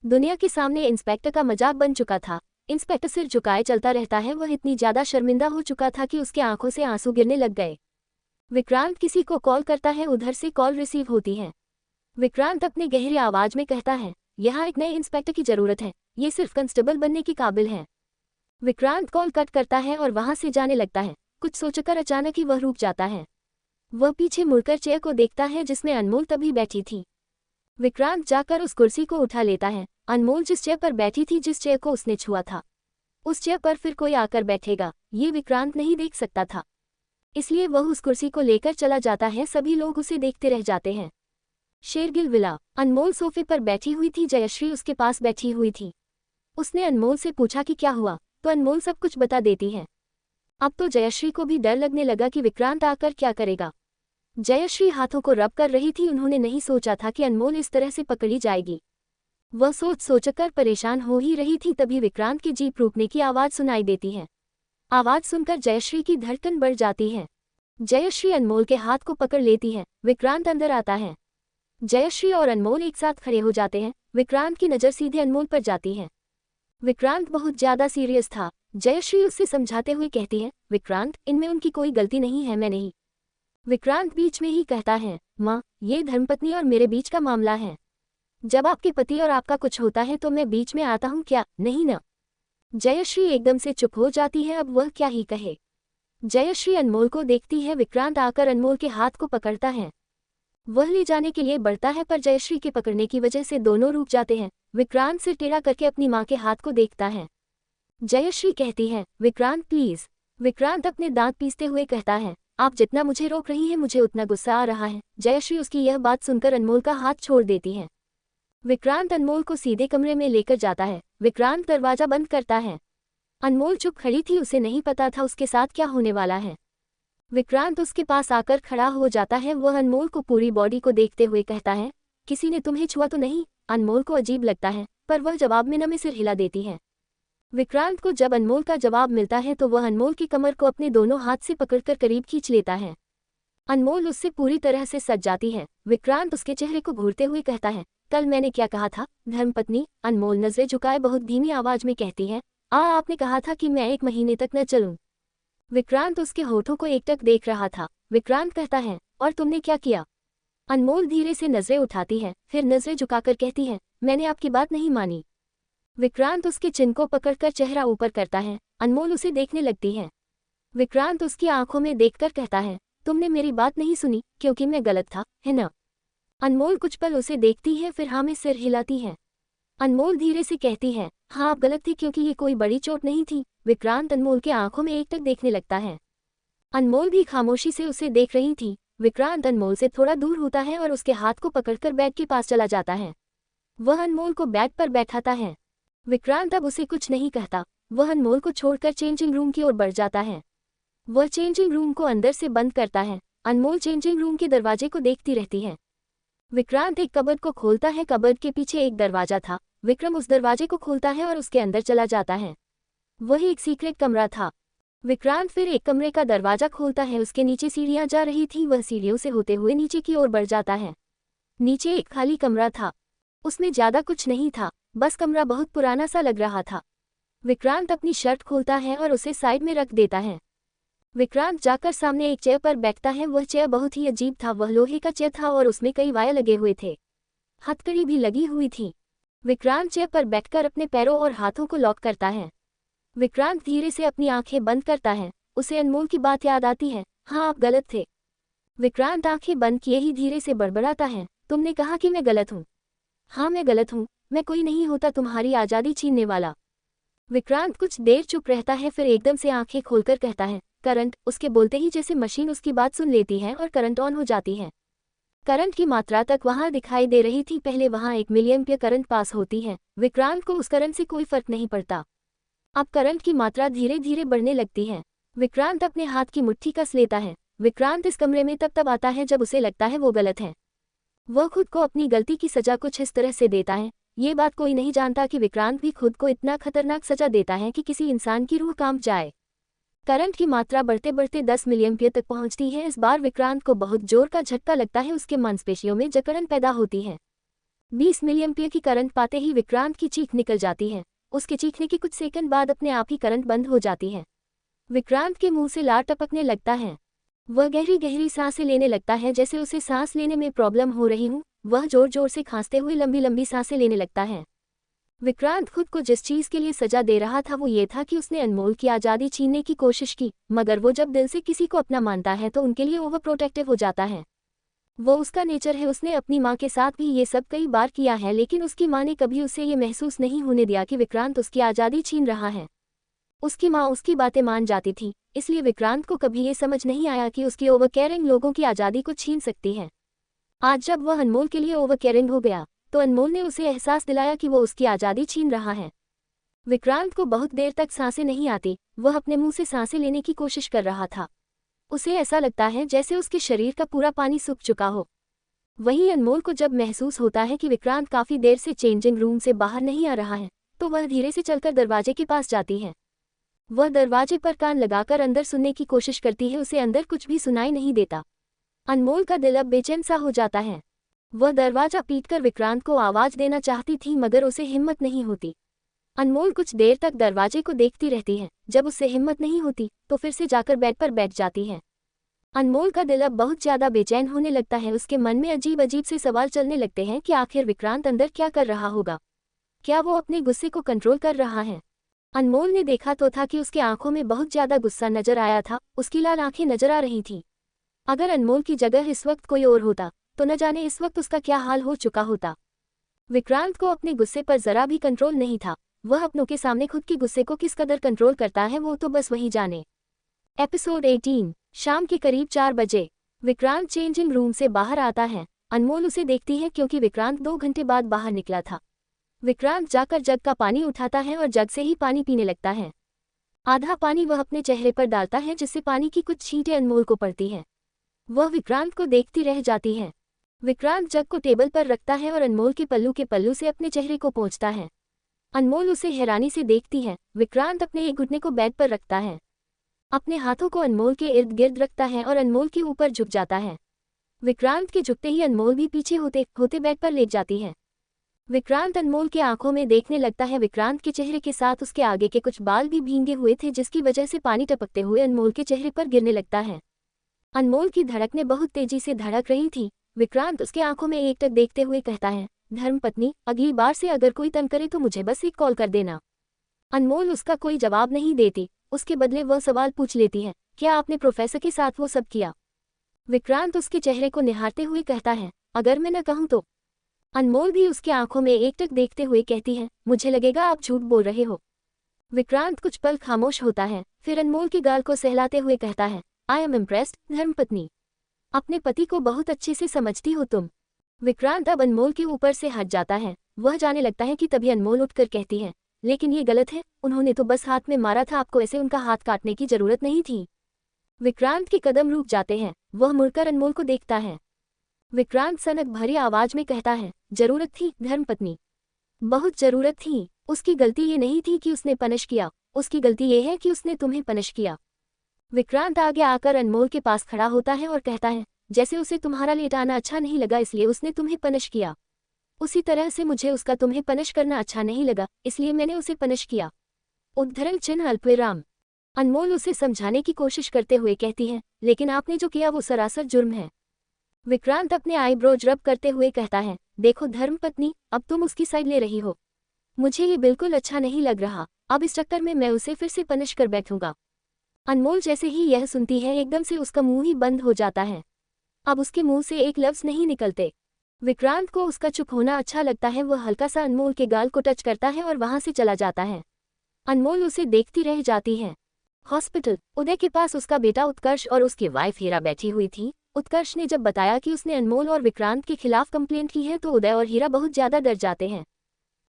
दुनिया के सामने इंस्पेक्टर का मजाक बन चुका था। इंस्पेक्टर सिर झुकाए चलता रहता है। वह इतनी ज्यादा शर्मिंदा हो चुका था कि उसके आंखों से आंसू गिरने लग गए। विक्रांत किसी को कॉल करता है। उधर से कॉल रिसीव होती है। विक्रांत अपने गहरी आवाज में कहता है, यहाँ एक नए इंस्पेक्टर की जरूरत है, ये सिर्फ कांस्टेबल बनने की काबिल है। विक्रांत कॉल कट करता है और वहां से जाने लगता है। कुछ सोचकर अचानक ही वह रुक जाता है। वह पीछे मुड़कर चेयर को देखता है जिसमें अनमोल तभी बैठी थी। विक्रांत जाकर उस कुर्सी को उठा लेता है। अनमोल जिस चेयर पर बैठी थी, जिस चेयर को उसने छुआ था, उस चेयर पर फिर कोई आकर बैठेगा ये विक्रांत नहीं देख सकता था। इसलिए वह उस कुर्सी को लेकर चला जाता है। सभी लोग उसे देखते रह जाते हैं। शेरगिल विला। अनमोल सोफे पर बैठी हुई थी। जयश्री उसके पास बैठी हुई थी। उसने अनमोल से पूछा कि क्या हुआ, तो अनमोल सब कुछ बता देती है। अब तो जयश्री को भी डर लगने लगा कि विक्रांत आकर क्या करेगा। जयश्री हाथों को रब कर रही थी। उन्होंने नहीं सोचा था कि अनमोल इस तरह से पकड़ी जाएगी। वह सोचकर परेशान हो ही रही थी, तभी विक्रांत की जीप रुकने की आवाज सुनाई देती है। आवाज सुनकर जयश्री की धड़कन बढ़ जाती है। जयश्री अनमोल के हाथ को पकड़ लेती है। विक्रांत अंदर आता है। जयश्री और अनमोल एक साथ खड़े हो जाते हैं। विक्रांत की नज़र सीधे अनमोल पर जाती है। विक्रांत बहुत ज्यादा सीरियस था। जयश्री उससे समझाते हुए कहती है, विक्रांत इनमें उनकी कोई गलती नहीं है, मैं नहीं। विक्रांत बीच में ही कहता है, माँ ये धर्मपत्नी और मेरे बीच का मामला है। जब आपके पति और आपका कुछ होता है तो मैं बीच में आता हूँ क्या? नहीं ना। जयश्री एकदम से चुप हो जाती है। अब वह क्या ही कहे। जयश्री अनमोल को देखती है। विक्रांत आकर अनमोल के हाथ को पकड़ता है। वह ले जाने के लिए बढ़ता है, पर जयश्री के पकड़ने की वजह से दोनों रुक जाते हैं। विक्रांत सिर टेढ़ा करके अपनी माँ के हाथ को देखता है। जयश्री कहती है, विक्रांत प्लीज। विक्रांत अपने दांत पीसते हुए कहता है, आप जितना मुझे रोक रही हैं मुझे उतना गुस्सा आ रहा है। जयश्री उसकी यह बात सुनकर अनमोल का हाथ छोड़ देती है। विक्रांत अनमोल को सीधे कमरे में लेकर जाता है। विक्रांत दरवाजा बंद करता है। अनमोल चुप खड़ी थी। उसे नहीं पता था उसके साथ क्या होने वाला है। विक्रांत उसके पास आकर खड़ा हो जाता है। वह अनमोल को पूरी बॉडी को देखते हुए कहता है, किसी ने तुम्हें छुआ तो नहीं? अनमोल को अजीब लगता है, पर वह जवाब में न में सिर हिला देती है। विक्रांत को जब अनमोल का जवाब मिलता है तो वह अनमोल की कमर को अपने दोनों हाथ से पकड़कर करीब खींच लेता है। अनमोल उससे पूरी तरह से सज जाती है। विक्रांत उसके चेहरे को घूरते हुए कहता है, कल मैंने क्या कहा था धर्मपत्नी? अनमोल नजरें झुकाए बहुत धीमी आवाज में कहती है, आपने कहा था कि मैं 1 महीने तक न चलूं। विक्रांत उसके होठों को एकटक देख रहा था। विक्रांत कहता है, और तुमने क्या किया? अनमोल धीरे से नजरें उठाती है, फिर नजरें झुकाकर कहती है, मैंने आपकी बात नहीं मानी। विक्रांत उसके चिन को पकड़कर चेहरा ऊपर करता है। अनमोल उसे देखने लगती है। विक्रांत उसकी आंखों में देखकर कहता है, तुमने मेरी बात नहीं सुनी क्योंकि मैं गलत था, है ना? अनमोल कुछ पल उसे देखती है, फिर हाँ में सिर हिलाती है। अनमोल धीरे से कहती है, हाँ आप गलत थी क्योंकि ये कोई बड़ी चोट नहीं थी। विक्रांत अनमोल के आंखों में एकटक देखने लगता है। अनमोल भी खामोशी से उसे देख रही थी। विक्रांत अनमोल से थोड़ा दूर होता है और उसके हाथ को पकड़कर बेड के पास चला जाता है। वह अनमोल को बेड पर बैठाता है। विक्रांत अब उसे कुछ नहीं कहता। वह अनमोल को छोड़कर चेंजिंग रूम की ओर बढ़ जाता है। वह चेंजिंग रूम को अंदर से बंद करता है। अनमोल चेंजिंग रूम के दरवाजे को देखती रहती है। विक्रांत एक कबर्ड को खोलता है। कबर्ड के पीछे एक दरवाजा था। विक्रम उस दरवाजे को खोलता है और उसके अंदर चला जाता है। वह एक सीक्रेट कमरा था। विक्रांत फिर एक कमरे का दरवाजा खोलता है। उसके नीचे सीढ़ियां जा रही थी। वह सीढ़ियों से होते हुए नीचे की ओर बढ़ जाता है। नीचे एक खाली कमरा था। उसमें ज्यादा कुछ नहीं था, बस कमरा बहुत पुराना सा लग रहा था। विक्रांत अपनी शर्ट खोलता है और उसे साइड में रख देता है। विक्रांत जाकर सामने एक चेयर पर बैठता है। वह चेयर बहुत ही अजीब था। वह लोहे का चेयर था और उसमें कई वायर लगे हुए थे। हथकड़ी भी लगी हुई थी। विक्रांत चेयर पर बैठकर अपने पैरों और हाथों को लॉक करता है। विक्रांत धीरे से अपनी आंखें बंद करता है। उसे अनमोल की बात याद आती है, हाँ आप गलत थे। विक्रांत आंखें बंद किए ही धीरे से बड़बड़ाता है, तुमने कहा कि मैं गलत हूँ। हाँ मैं गलत हूँ, मैं कोई नहीं होता तुम्हारी आज़ादी छीनने वाला। विक्रांत कुछ देर चुप रहता है, फिर एकदम से आंखें खोलकर कहता है, करंट। उसके बोलते ही जैसे मशीन उसकी बात सुन लेती है और करंट ऑन हो जाती है। करंट की मात्रा तक वहां दिखाई दे रही थी। पहले वहां 1 मिलिएम्पियर करंट पास होती है। विक्रांत को उस करंट से कोई फर्क नहीं पड़ता। अब करंट की मात्रा धीरे धीरे बढ़ने लगती है। विक्रांत अपने हाथ की मुट्ठी कस लेता है। विक्रांत इस कमरे में तब आता है जब उसे लगता है वो गलत है। वह खुद को अपनी गलती की सजा कुछ इस तरह से देता है। ये बात कोई नहीं जानता कि विक्रांत भी खुद को इतना खतरनाक सजा देता है कि किसी इंसान की रूह कांप जाए। करंट की मात्रा बढ़ते बढ़ते 10 मिलिएम्पियर तक पहुंचती है। इस बार विक्रांत को बहुत जोर का झटका लगता है। उसके मांसपेशियों में जकड़न पैदा होती है। 20 मिलिएम्पियर की करंट पाते ही विक्रांत की चीख निकल जाती है। उसके चीखने के कुछ सेकंड बाद अपने आप ही करंट बंद हो जाती है। विक्रांत के मुंह से लार टपकने लगता है। वह गहरी गहरी सांसें लेने लगता है, जैसे उसे सांस लेने में प्रॉब्लम हो रही हो। वह जोर जोर से खांसते हुए लंबी लंबी सांसें लेने लगता है। विक्रांत खुद को जिस चीज के लिए सजा दे रहा था वो ये था कि उसने अनमोल की आज़ादी छीनने की कोशिश की, मगर वो जब दिल से किसी को अपना मानता है तो उनके लिए ओवर प्रोटेक्टिव हो जाता है। वो उसका नेचर है। उसने अपनी माँ के साथ भी ये सब कई बार किया है, लेकिन उसकी माँ ने कभी उसे ये महसूस नहीं होने दिया कि विक्रांत उसकी आज़ादी छीन रहा है। उसकी माँ उसकी बातें मान जाती थी, इसलिए विक्रांत को कभी ये समझ नहीं आया कि उसकी ओवर केयरिंग लोगों की आज़ादी को छीन सकती है। आज जब वह अनमोल के लिए ओवर केयरिंग हो गया तो अनमोल ने उसे एहसास दिलाया कि वो उसकी आज़ादी छीन रहा है। विक्रांत को बहुत देर तक सांसें नहीं आती। वह अपने मुंह से सांसें लेने की कोशिश कर रहा था। उसे ऐसा लगता है जैसे उसके शरीर का पूरा पानी सूख चुका हो। वहीं अनमोल को जब महसूस होता है कि विक्रांत काफी देर से चेंजिंग रूम से बाहर नहीं आ रहा है तो वह धीरे से चलकर दरवाजे के पास जाती है। वह दरवाजे पर कान लगाकर अंदर सुनने की कोशिश करती है। उसे अंदर कुछ भी सुनाई नहीं देता। अनमोल का दिल अब बेचैन सा हो जाता है। वह दरवाजा पीटकर विक्रांत को आवाज देना चाहती थी, मगर उसे हिम्मत नहीं होती। अनमोल कुछ देर तक दरवाजे को देखती रहती है। जब उससे हिम्मत नहीं होती तो फिर से जाकर बेड पर बैठ जाती है। अनमोल का दिल अब बहुत ज्यादा बेचैन होने लगता है। उसके मन में अजीब अजीब से सवाल चलने लगते हैं कि आखिर विक्रांत अंदर क्या कर रहा होगा। क्या वो अपने गुस्से को कंट्रोल कर रहा है? अनमोल ने देखा तो था कि उसकी आंखों में बहुत ज्यादा गुस्सा नजर आया था। उसकी लाल आंखें नजर आ रही थीं। अगर अनमोल की जगह इस वक्त कोई और होता तो न जाने इस वक्त उसका क्या हाल हो चुका होता। विक्रांत को अपने गुस्से पर जरा भी कंट्रोल नहीं था। वह अपनों के सामने खुद के गुस्से को किस कदर कंट्रोल करता है वो तो बस वही जाने। एपिसोड 18 शाम के करीब 4 बजे विक्रांत चेंजिंग रूम से बाहर आता है। अनमोल उसे देखती है क्योंकि विक्रांत 2 घंटे बाद बाहर निकला था। विक्रांत जाकर जग का पानी उठाता है और जग से ही पानी पीने लगता है। आधा पानी वह अपने चेहरे पर डालता है, जिससे पानी की कुछ छींटें अनमोल को पड़ती है। वह विक्रांत को देखती रह जाती है। विक्रांत जग को टेबल पर रखता है और अनमोल के पल्लू से अपने चेहरे को पोंछता है। अनमोल उसे हैरानी से देखती है। विक्रांत अपने एक घुटने को बेड पर रखता है, अपने हाथों को अनमोल के इर्द गिर्द रखता है और अनमोल के ऊपर झुक जाता है। विक्रांत के झुकते ही अनमोल भी पीछे होते होते बेड पर लेट जाती है। विक्रांत अनमोल के आंखों में देखने लगता है। विक्रांत के चेहरे के साथ उसके आगे के कुछ बाल भी भींगे हुए थे, जिसकी वजह से पानी टपकते हुए अनमोल के चेहरे पर गिरने लगता है। अनमोल की धड़कनें बहुत तेजी से धड़क रही थी। विक्रांत उसके आंखों में एकटक देखते हुए कहता है, धर्मपत्नी, अगली बार से अगर कोई तंग करे तो मुझे बस एक कॉल कर देना। अनमोल उसका कोई जवाब नहीं देती, उसके बदले वह सवाल पूछ लेती है, क्या आपने प्रोफेसर के साथ वो सब किया? विक्रांत उसके चेहरे को निहारते हुए कहता है, अगर मैं न कहूं तो? अनमोल भी उसकी आंखों में एकटक देखते हुए कहती है, मुझे लगेगा आप झूठ बोल रहे हो। विक्रांत कुछ पल खामोश होता है, फिर अनमोल की गाल को सहलाते हुए कहता है, आई एम इम्प्रेस्ड धर्मपत्नी, अपने पति को बहुत अच्छे से समझती हो तुम। विक्रांत अब अनमोल के ऊपर से हट जाता है। वह जाने लगता है कि तभी अनमोल उठकर कहती है, लेकिन ये गलत है, उन्होंने तो बस हाथ में मारा था, आपको ऐसे उनका हाथ काटने की जरूरत नहीं थी। विक्रांत के कदम रुक जाते हैं, वह मुड़कर अनमोल को देखता है। विक्रांत सनक भरी आवाज में कहता है, जरूरत थी धर्मपत्नी, बहुत जरूरत थी। उसकी गलती ये नहीं थी कि उसने पनिश किया, उसकी गलती ये है कि उसने तुम्हें पनिश किया। विक्रांत आगे आकर अनमोल के पास खड़ा होता है और कहता है, जैसे उसे तुम्हारा लेट आना अच्छा नहीं लगा इसलिए उसने तुम्हें पनिश किया, उसी तरह से मुझे उसका तुम्हें पनिश करना अच्छा नहीं लगा, इसलिए मैंने उसे पनिश किया। उद्धरण चिन्ह अल्पविराम। अनमोल उसे समझाने की कोशिश करते हुए कहती है, लेकिन आपने जो किया वो सरासर जुर्म है। विक्रांत अपने आईब्रोज रब करते हुए कहता है, देखो धर्मपत्नी, अब तुम उसकी साइड ले रही हो, मुझे ये बिल्कुल अच्छा नहीं लग रहा। अब इस चक्कर में मैं उसे फिर से पनिश कर बैठूंगा। अनमोल जैसे ही यह सुनती है एकदम से उसका मुंह ही बंद हो जाता है। अब उसके मुंह से एक लफ्ज नहीं निकलते। विक्रांत को उसका चुप होना अच्छा लगता है। वह हल्का सा अनमोल के गाल को टच करता है और वहां से चला जाता है। अनमोल उसे देखती रह जाती है। हॉस्पिटल। उदय के पास उसका बेटा उत्कर्ष और उसकी वाइफ हीरा बैठी हुई थी। उत्कर्ष ने जब बताया कि उसने अनमोल और विक्रांत के खिलाफ कंप्लेंट की है तो उदय और हीरा बहुत ज्यादा डर जाते हैं।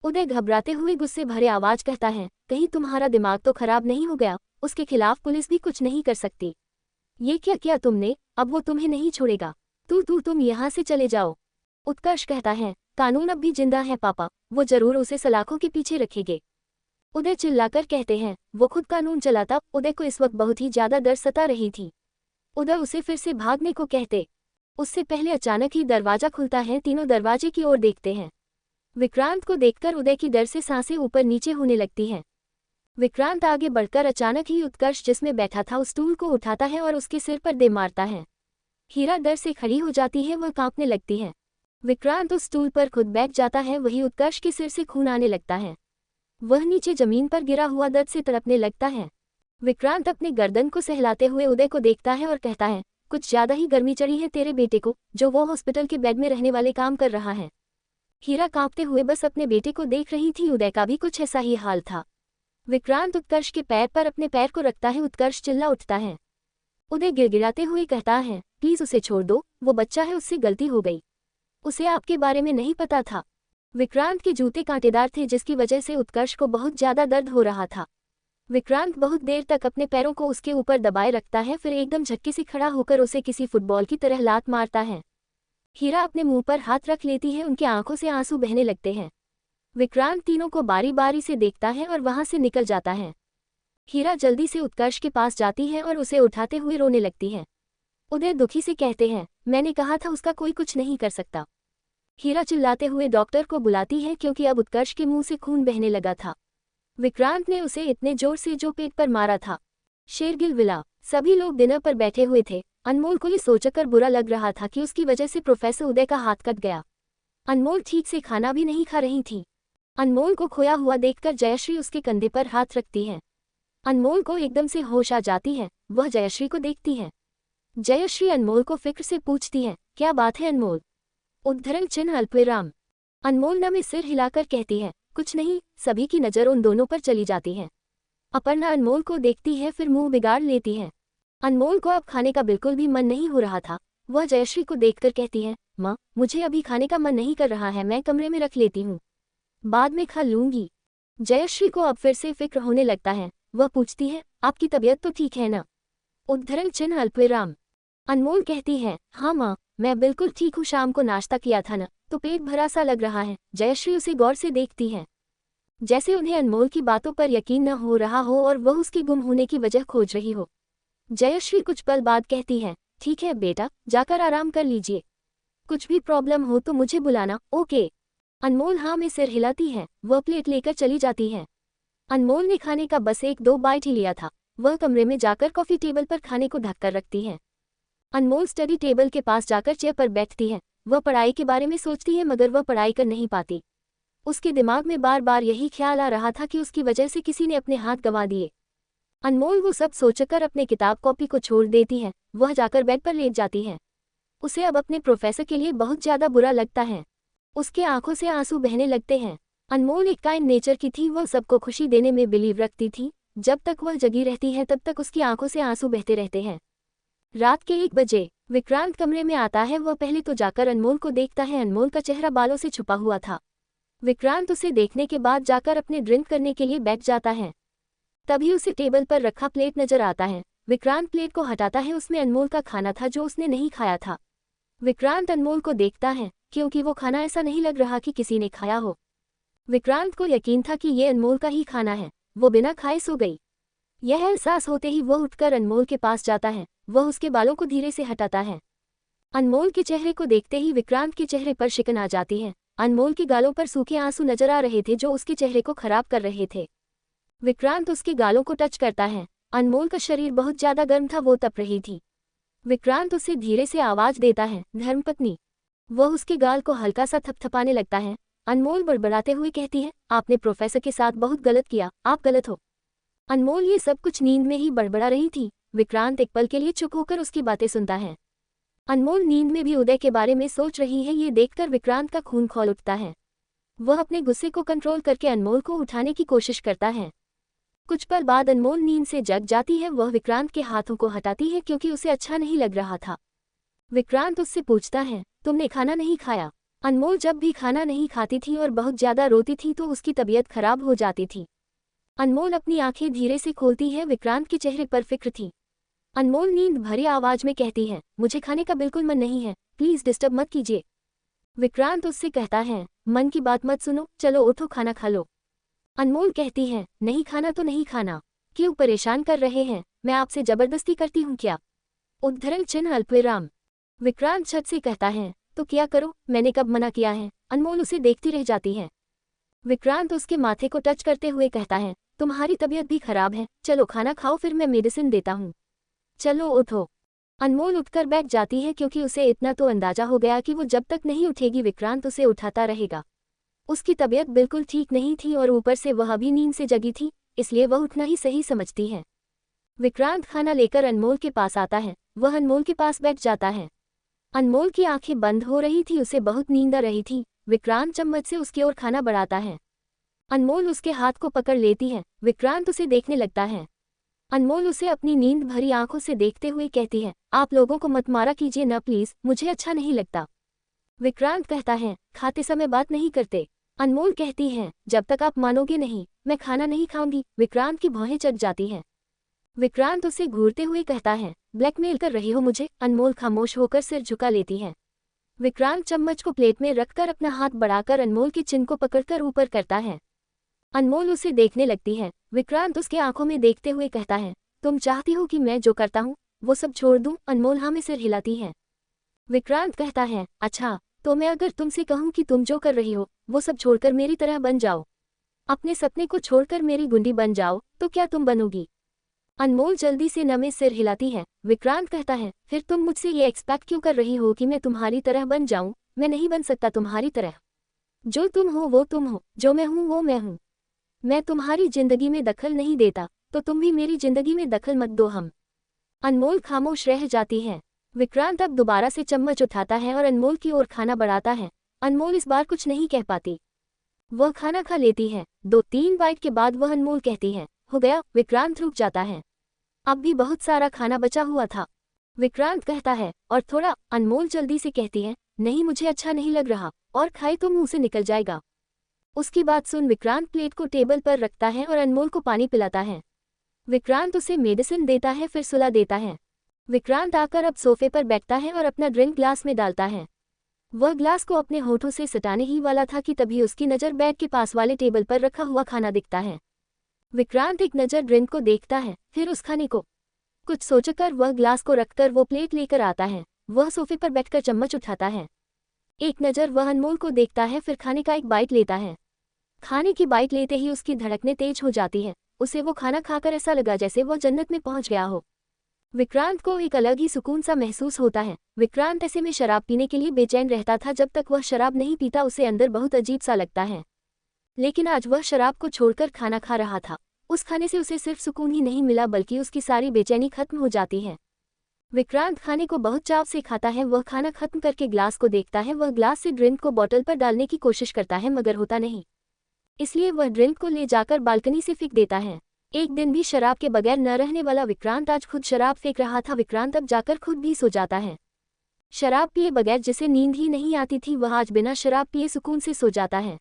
उदय घबराते हुए गुस्से भरे आवाज कहता है, कहीं तुम्हारा दिमाग तो खराब नहीं हो गया, उसके खिलाफ पुलिस भी कुछ नहीं कर सकती। ये क्या किया तुमने? अब वो तुम्हें नहीं छोड़ेगा। तुम यहाँ से चले जाओ। उत्कर्ष कहता है, कानून अब भी जिंदा है पापा, वो जरूर उसे सलाखों के पीछे रखेंगे। उदय चिल्लाकर कहते हैं, वो खुद कानून चलाता। उदय को इस वक्त बहुत ही ज्यादा डर सता रही थी। उदय उसे फिर से भागने को कहते, उससे पहले अचानक ही दरवाजा खुलता है। तीनों दरवाजे की ओर देखते हैं। विक्रांत को देखकर उदय की डर से सांसें ऊपर नीचे होने लगती हैं। विक्रांत आगे बढ़कर अचानक ही उत्कर्ष जिसमें बैठा था उस स्टूल को उठाता है और उसके सिर पर दे मारता है। हीरा डर से खड़ी हो जाती है, वह कांपने लगती है। विक्रांत उस स्टूल पर खुद बैठ जाता है। वही उत्कर्ष के सिर से खून आने लगता है। वह नीचे जमीन पर गिरा हुआ दर्द से तड़पने लगता है। विक्रांत अपने गर्दन को सहलाते हुए उदय को देखता है और कहता है, कुछ ज्यादा ही गर्मी चढ़ी है तेरे बेटे को, जो वो हॉस्पिटल के बेड में रहने वाले काम कर रहा है। हीरा कांपते हुए बस अपने बेटे को देख रही थी। उदय का भी कुछ ऐसा ही हाल था। विक्रांत उत्कर्ष के पैर पर अपने पैर को रखता है। उत्कर्ष चिल्ला उठता है। उदय गिड़गिड़ाते हुए कहता है, प्लीज उसे छोड़ दो, वो बच्चा है, उससे गलती हो गई, उसे आपके बारे में नहीं पता था। विक्रांत के जूते कांटेदार थे जिसकी वजह से उत्कर्ष को बहुत ज्यादा दर्द हो रहा था। विक्रांत बहुत देर तक अपने पैरों को उसके ऊपर दबाए रखता है, फिर एकदम झटके से खड़ा होकर उसे किसी फुटबॉल की तरह लात मारता है। हीरा अपने मुंह पर हाथ रख लेती है, उनकी आंखों से आंसू बहने लगते हैं। विक्रांत तीनों को बारी बारी से देखता है और वहां से निकल जाता है। हीरा जल्दी से उत्कर्ष के पास जाती है और उसे उठाते हुए रोने लगती है। उदय दुखी से कहते हैं, मैंने कहा था उसका कोई कुछ नहीं कर सकता। हीरा चिल्लाते हुए डॉक्टर को बुलाती है क्योंकि अब उत्कर्ष के मुंह से खून बहने लगा था। विक्रांत ने उसे इतने जोर से जो पेट पर मारा था। शेरगिल विला। सभी लोग डिनर पर बैठे हुए थे। अनमोल को ये सोचकर बुरा लग रहा था कि उसकी वजह से प्रोफेसर उदय का हाथ कट गया। अनमोल ठीक से खाना भी नहीं खा रही थी। अनमोल को खोया हुआ देखकर जयश्री उसके कंधे पर हाथ रखती है। अनमोल को एकदम से होश आ जाती है। वह जयश्री को देखती है। जयश्री अनमोल को फिक्र से पूछती है, क्या बात है अनमोल? उद्धरण चिन्ह अल्पविराम। अनमोल न में सिर हिलाकर कहती है, कुछ नहीं। सभी की नज़र उन दोनों पर चली जाती है। अपर्णा अनमोल को देखती है, फिर मुंह बिगाड़ लेती है। अनमोल को अब खाने का बिल्कुल भी मन नहीं हो रहा था। वह जयश्री को देखकर कहती है, माँ, मुझे अभी खाने का मन नहीं कर रहा है, मैं कमरे में रख लेती हूँ, बाद में खा लूंगी। जयश्री को अब फिर से फिक्र होने लगता है। वह पूछती है, आपकी तबीयत तो ठीक है ना? उद्धरण चिन्ह अल्पविराम। अनमोल कहती है, हाँ माँ, मैं बिल्कुल ठीक हूँ, शाम को नाश्ता किया था ना, तो पेट भरा सा लग रहा है। जयश्री उसे गौर से देखती है। जैसे उन्हें अनमोल की बातों पर यकीन न हो रहा हो और वह उसके गुम होने की वजह खोज रही हो। जयश्री कुछ पल बाद कहती है, ठीक है बेटा, जाकर आराम कर लीजिए। कुछ भी प्रॉब्लम हो तो मुझे बुलाना, ओके। अनमोल हाँ में सिर हिलाती है। वह प्लेट लेकर चली जाती है। अनमोल ने खाने का बस 1-2 बाइट ही लिया था। वह कमरे में जाकर कॉफी टेबल पर खाने को ढककर रखती है। अनमोल स्टडी टेबल के पास जाकर चेयर पर बैठती है। वह पढ़ाई के बारे में सोचती है मगर वह पढ़ाई कर नहीं पाती। उसके दिमाग में बार बार यही ख्याल आ रहा था कि उसकी वजह से किसी ने अपने हाथ गंवा दिए। अनमोल वो सब सोचकर अपने किताब कॉपी को छोड़ देती है। वह जाकर बेड पर लेट जाती है। उसे अब अपने प्रोफेसर के लिए बहुत ज़्यादा बुरा लगता है। उसके आंखों से आंसू बहने लगते हैं। अनमोल एक काइंड नेचर की थी। वह सबको खुशी देने में बिलीव रखती थी। जब तक वह जगी रहती है तब तक उसकी आंखों से आंसू बहते रहते हैं। रात के 1 बजे विक्रांत कमरे में आता है। वह पहले तो जाकर अनमोल को देखता है। अनमोल का चेहरा बालों से छुपा हुआ था। विक्रांत उसे देखने के बाद जाकर अपने ड्रिंक करने के लिए बैठ जाता है। तभी उसे टेबल पर रखा प्लेट नजर आता है। विक्रांत प्लेट को हटाता है। उसमें अनमोल का खाना था जो उसने नहीं खाया था। विक्रांत अनमोल को देखता है क्योंकि वो खाना ऐसा नहीं लग रहा कि किसी ने खाया हो। विक्रांत को यकीन था कि ये अनमोल का ही खाना है। वो बिना खाए सो गई। यह एहसास होते ही वह उठकर अनमोल के पास जाता है। वह उसके बालों को धीरे से हटाता है। अनमोल के चेहरे को देखते ही विक्रांत के चेहरे पर शिकन आ जाती है। अनमोल के गालों पर सूखे आंसू नजर आ रहे थे जो उसके चेहरे को खराब कर रहे थे। विक्रांत उसके गालों को टच करता है। अनमोल का शरीर बहुत ज्यादा गर्म था। वो तप रही थी। विक्रांत उसे धीरे से आवाज देता है, धर्मपत्नी। वह उसके गाल को हल्का सा थपथपाने लगता है। अनमोल बड़बड़ाते हुए कहती है, आपने प्रोफेसर के साथ बहुत गलत किया, आप गलत हो। अनमोल ये सब कुछ नींद में ही बड़बड़ा रही थी। विक्रांत एक पल के लिए चुप होकर उसकी बातें सुनता है। अनमोल नींद में भी उदय के बारे में सोच रही है। ये देखकर विक्रांत का खून खौल उठता है। वह अपने गुस्से को कंट्रोल करके अनमोल को उठाने की कोशिश करता है। कुछ पल बाद अनमोल नींद से जग जाती है। वह विक्रांत के हाथों को हटाती है क्योंकि उसे अच्छा नहीं लग रहा था। विक्रांत उससे पूछता है, तुमने खाना नहीं खाया? अनमोल जब भी खाना नहीं खाती थी और बहुत ज्यादा रोती थी तो उसकी तबीयत खराब हो जाती थी। अनमोल अपनी आंखें धीरे से खोलती है। विक्रांत के चेहरे पर फिक्र थी। अनमोल नींद भरी आवाज में कहती है, मुझे खाने का बिल्कुल मन नहीं है, प्लीज डिस्टर्ब मत कीजिए। विक्रांत उससे कहता है, मन की बात मत सुनो, चलो उठो खाना खा लो। अनमोल कहती है, नहीं खाना तो नहीं खाना। क्यों परेशान कर रहे हैं? मैं आपसे जबरदस्ती करती हूँ क्या? उद्धरण चिन्ह अल्पविराम। विक्रांत छत से कहता है, तो क्या करो, मैंने कब मना किया है? अनमोल उसे देखती रह जाती है। विक्रांत उसके माथे को टच करते हुए कहता है, तुम्हारी तबीयत भी खराब है, चलो खाना खाओ फिर मैं मेडिसिन देता हूँ। चलो उठो। अनमोल उठकर बैठ जाती है क्योंकि उसे इतना तो अंदाजा हो गया कि वो जब तक नहीं उठेगी विक्रांत उसे उठाता रहेगा। उसकी तबीयत बिल्कुल ठीक नहीं थी और ऊपर से वह अभी नींद से जगी थी, इसलिए वह उठना ही सही समझती है। विक्रांत खाना लेकर अनमोल के पास आता है। वह अनमोल के पास बैठ जाता है। अनमोल की आंखें बंद हो रही थी। उसे बहुत नींद आ रही थी। विक्रांत चम्मच से उसकी ओर खाना बढ़ाता है। अनमोल उसके हाथ को पकड़ लेती है। विक्रांत उसे देखने लगता है। अनमोल उसे अपनी नींद भरी आंखों से देखते हुए कहती है, आप लोगों को मत मारा कीजिए न प्लीज, मुझे अच्छा नहीं लगता। विक्रांत कहता है, खाते समय बात नहीं करते। अनमोल कहती है, जब तक आप मानोगे नहीं मैं खाना नहीं खाऊंगी। विक्रांत की भौहें चढ़ जाती हैं। विक्रांत उसे घूरते हुए कहता है, ब्लैकमेल कर रही हो मुझे? अनमोल खामोश होकर सिर झुका लेती है। विक्रांत चम्मच को प्लेट में रखकर अपना हाथ बढ़ाकर अनमोल के चिन को पकड़कर ऊपर करता है। अनमोल उसे देखने लगती है। विक्रांत उसके आंखों में देखते हुए कहता है, तुम चाहती हो कि मैं जो करता हूँ वो सब छोड़ दूं? अनमोल हाँ में सिर हिलाती है। विक्रांत कहता है, अच्छा तो मैं अगर तुमसे कहूँ कि तुम जो कर रही हो वो सब छोड़कर मेरी तरह बन जाओ, अपने सपने को छोड़कर मेरी गुंडी बन जाओ, तो क्या तुम बनोगी? अनमोल जल्दी से न में सिर हिलाती है। विक्रांत कहता है, फिर तुम मुझसे ये एक्सपेक्ट क्यों कर रही हो कि मैं तुम्हारी तरह बन जाऊं? मैं नहीं बन सकता तुम्हारी तरह। जो तुम हो वो तुम हो, जो मैं हूं वो मैं हूं। मैं तुम्हारी जिंदगी में दखल नहीं देता, तो तुम भी मेरी जिंदगी में दखल मत दो। हम। अनमोल खामोश रह जाती है। विक्रांत अब दोबारा से चम्मच उठाता है और अनमोल की ओर खाना बढ़ाता है। अनमोल इस बार कुछ नहीं कह पाती। वह खाना खा लेती है। 2-3 बाइट के बाद वह अनमोल कहती है, हो गया। विक्रांत रुक जाता है। अब भी बहुत सारा खाना बचा हुआ था। विक्रांत कहता है, और थोड़ा? अनमोल जल्दी से कहती है, नहीं मुझे अच्छा नहीं लग रहा, और खाए तो मुंह से निकल जाएगा। उसकी बात सुन विक्रांत प्लेट को टेबल पर रखता है और अनमोल को पानी पिलाता है। विक्रांत उसे मेडिसिन देता है फिर सुला देता है। विक्रांत आकर अब सोफे पर बैठता है और अपना ड्रिंक ग्लास में डालता है। वह ग्लास को अपने होठों से सटाने ही वाला था कि तभी उसकी नज़र बेड के पास वाले टेबल पर रखा हुआ खाना दिखता है। विक्रांत एक नज़र ड्रिंक को देखता है, फिर उस खाने को। कुछ सोचकर वह ग्लास को रखकर वो प्लेट लेकर आता है। वह सोफे पर बैठकर चम्मच उठाता है। एक नज़र वह अनमोल को देखता है, फिर खाने का एक बाइट लेता है। खाने की बाइट लेते ही उसकी धड़कनें तेज हो जाती है। उसे वो खाना खाकर ऐसा लगा जैसे वह जन्नत में पहुंच गया हो। विक्रांत को एक अलग ही सुकून सा महसूस होता है। विक्रांत ऐसे में शराब पीने के लिए बेचैन रहता था। जब तक वह शराब नहीं पीता उसे अंदर बहुत अजीब सा लगता है, लेकिन आज वह शराब को छोड़कर खाना खा रहा था। उस खाने से उसे सिर्फ सुकून ही नहीं मिला बल्कि उसकी सारी बेचैनी खत्म हो जाती है। विक्रांत खाने को बहुत चाव से खाता है। वह खाना खत्म करके ग्लास को देखता है। वह ग्लास से ड्रिंक को बॉटल पर डालने की कोशिश करता है मगर होता नहीं, इसलिए वह ड्रिंक को ले जाकर बालकनी से फेंक देता है। एक दिन भी शराब के बगैर न रहने वाला विक्रांत आज खुद शराब फेंक रहा था। विक्रांत अब जाकर खुद भी सो जाता है। शराब पिए बगैर जिसे नींद ही नहीं आती थी वह आज बिना शराब पिए सुकून से सो जाता है।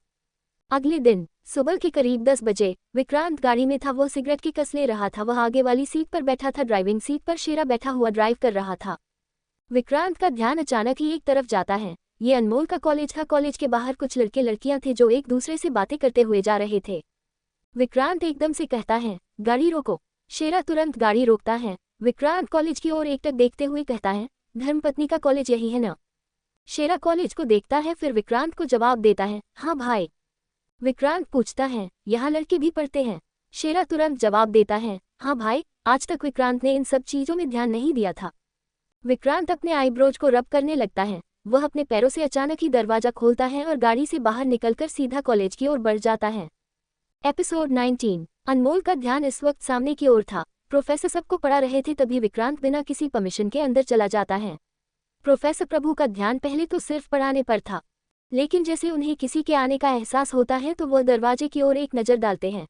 अगले दिन सुबह के करीब 10 बजे विक्रांत गाड़ी में था। वह सिगरेट की कस ले रहा था। वह आगे वाली सीट पर बैठा था। ड्राइविंग सीट पर शेरा बैठा हुआ ड्राइव कर रहा था। विक्रांत का ध्यान अचानक ही एक तरफ जाता है। ये अनमोल का कॉलेज था। कॉलेज के बाहर कुछ लड़के लड़कियां थे जो एक दूसरे से बातें करते हुए जा रहे थे। विक्रांत एकदम से कहता है, गाड़ी रोको। शेरा तुरंत गाड़ी रोकता है। विक्रांत कॉलेज की ओर एकटक देखते हुए कहता है, धर्मपत्नी का कॉलेज यही है ना? शेरा कॉलेज को देखता है, फिर विक्रांत को जवाब देता है, हाँ भाई। विक्रांत पूछता है, यहाँ लड़के भी पढ़ते हैं? शेरा तुरंत जवाब देता है, हाँ भाई। आज तक विक्रांत ने इन सब चीजों में ध्यान नहीं दिया था। विक्रांत अपने आईब्रोज को रब करने लगता है। वह अपने पैरों से अचानक ही दरवाजा खोलता है और गाड़ी से बाहर निकलकर सीधा कॉलेज की ओर बढ़ जाता है। एपिसोड 19। अनमोल का ध्यान इस वक्त सामने की ओर था। प्रोफेसर सबको पढ़ा रहे थे, तभी विक्रांत बिना किसी परमिशन के अंदर चला जाता है। प्रोफेसर प्रभु का ध्यान पहले तो सिर्फ पढ़ाने पर था, लेकिन जैसे उन्हें किसी के आने का एहसास होता है तो वह दरवाजे की ओर एक नज़र डालते हैं।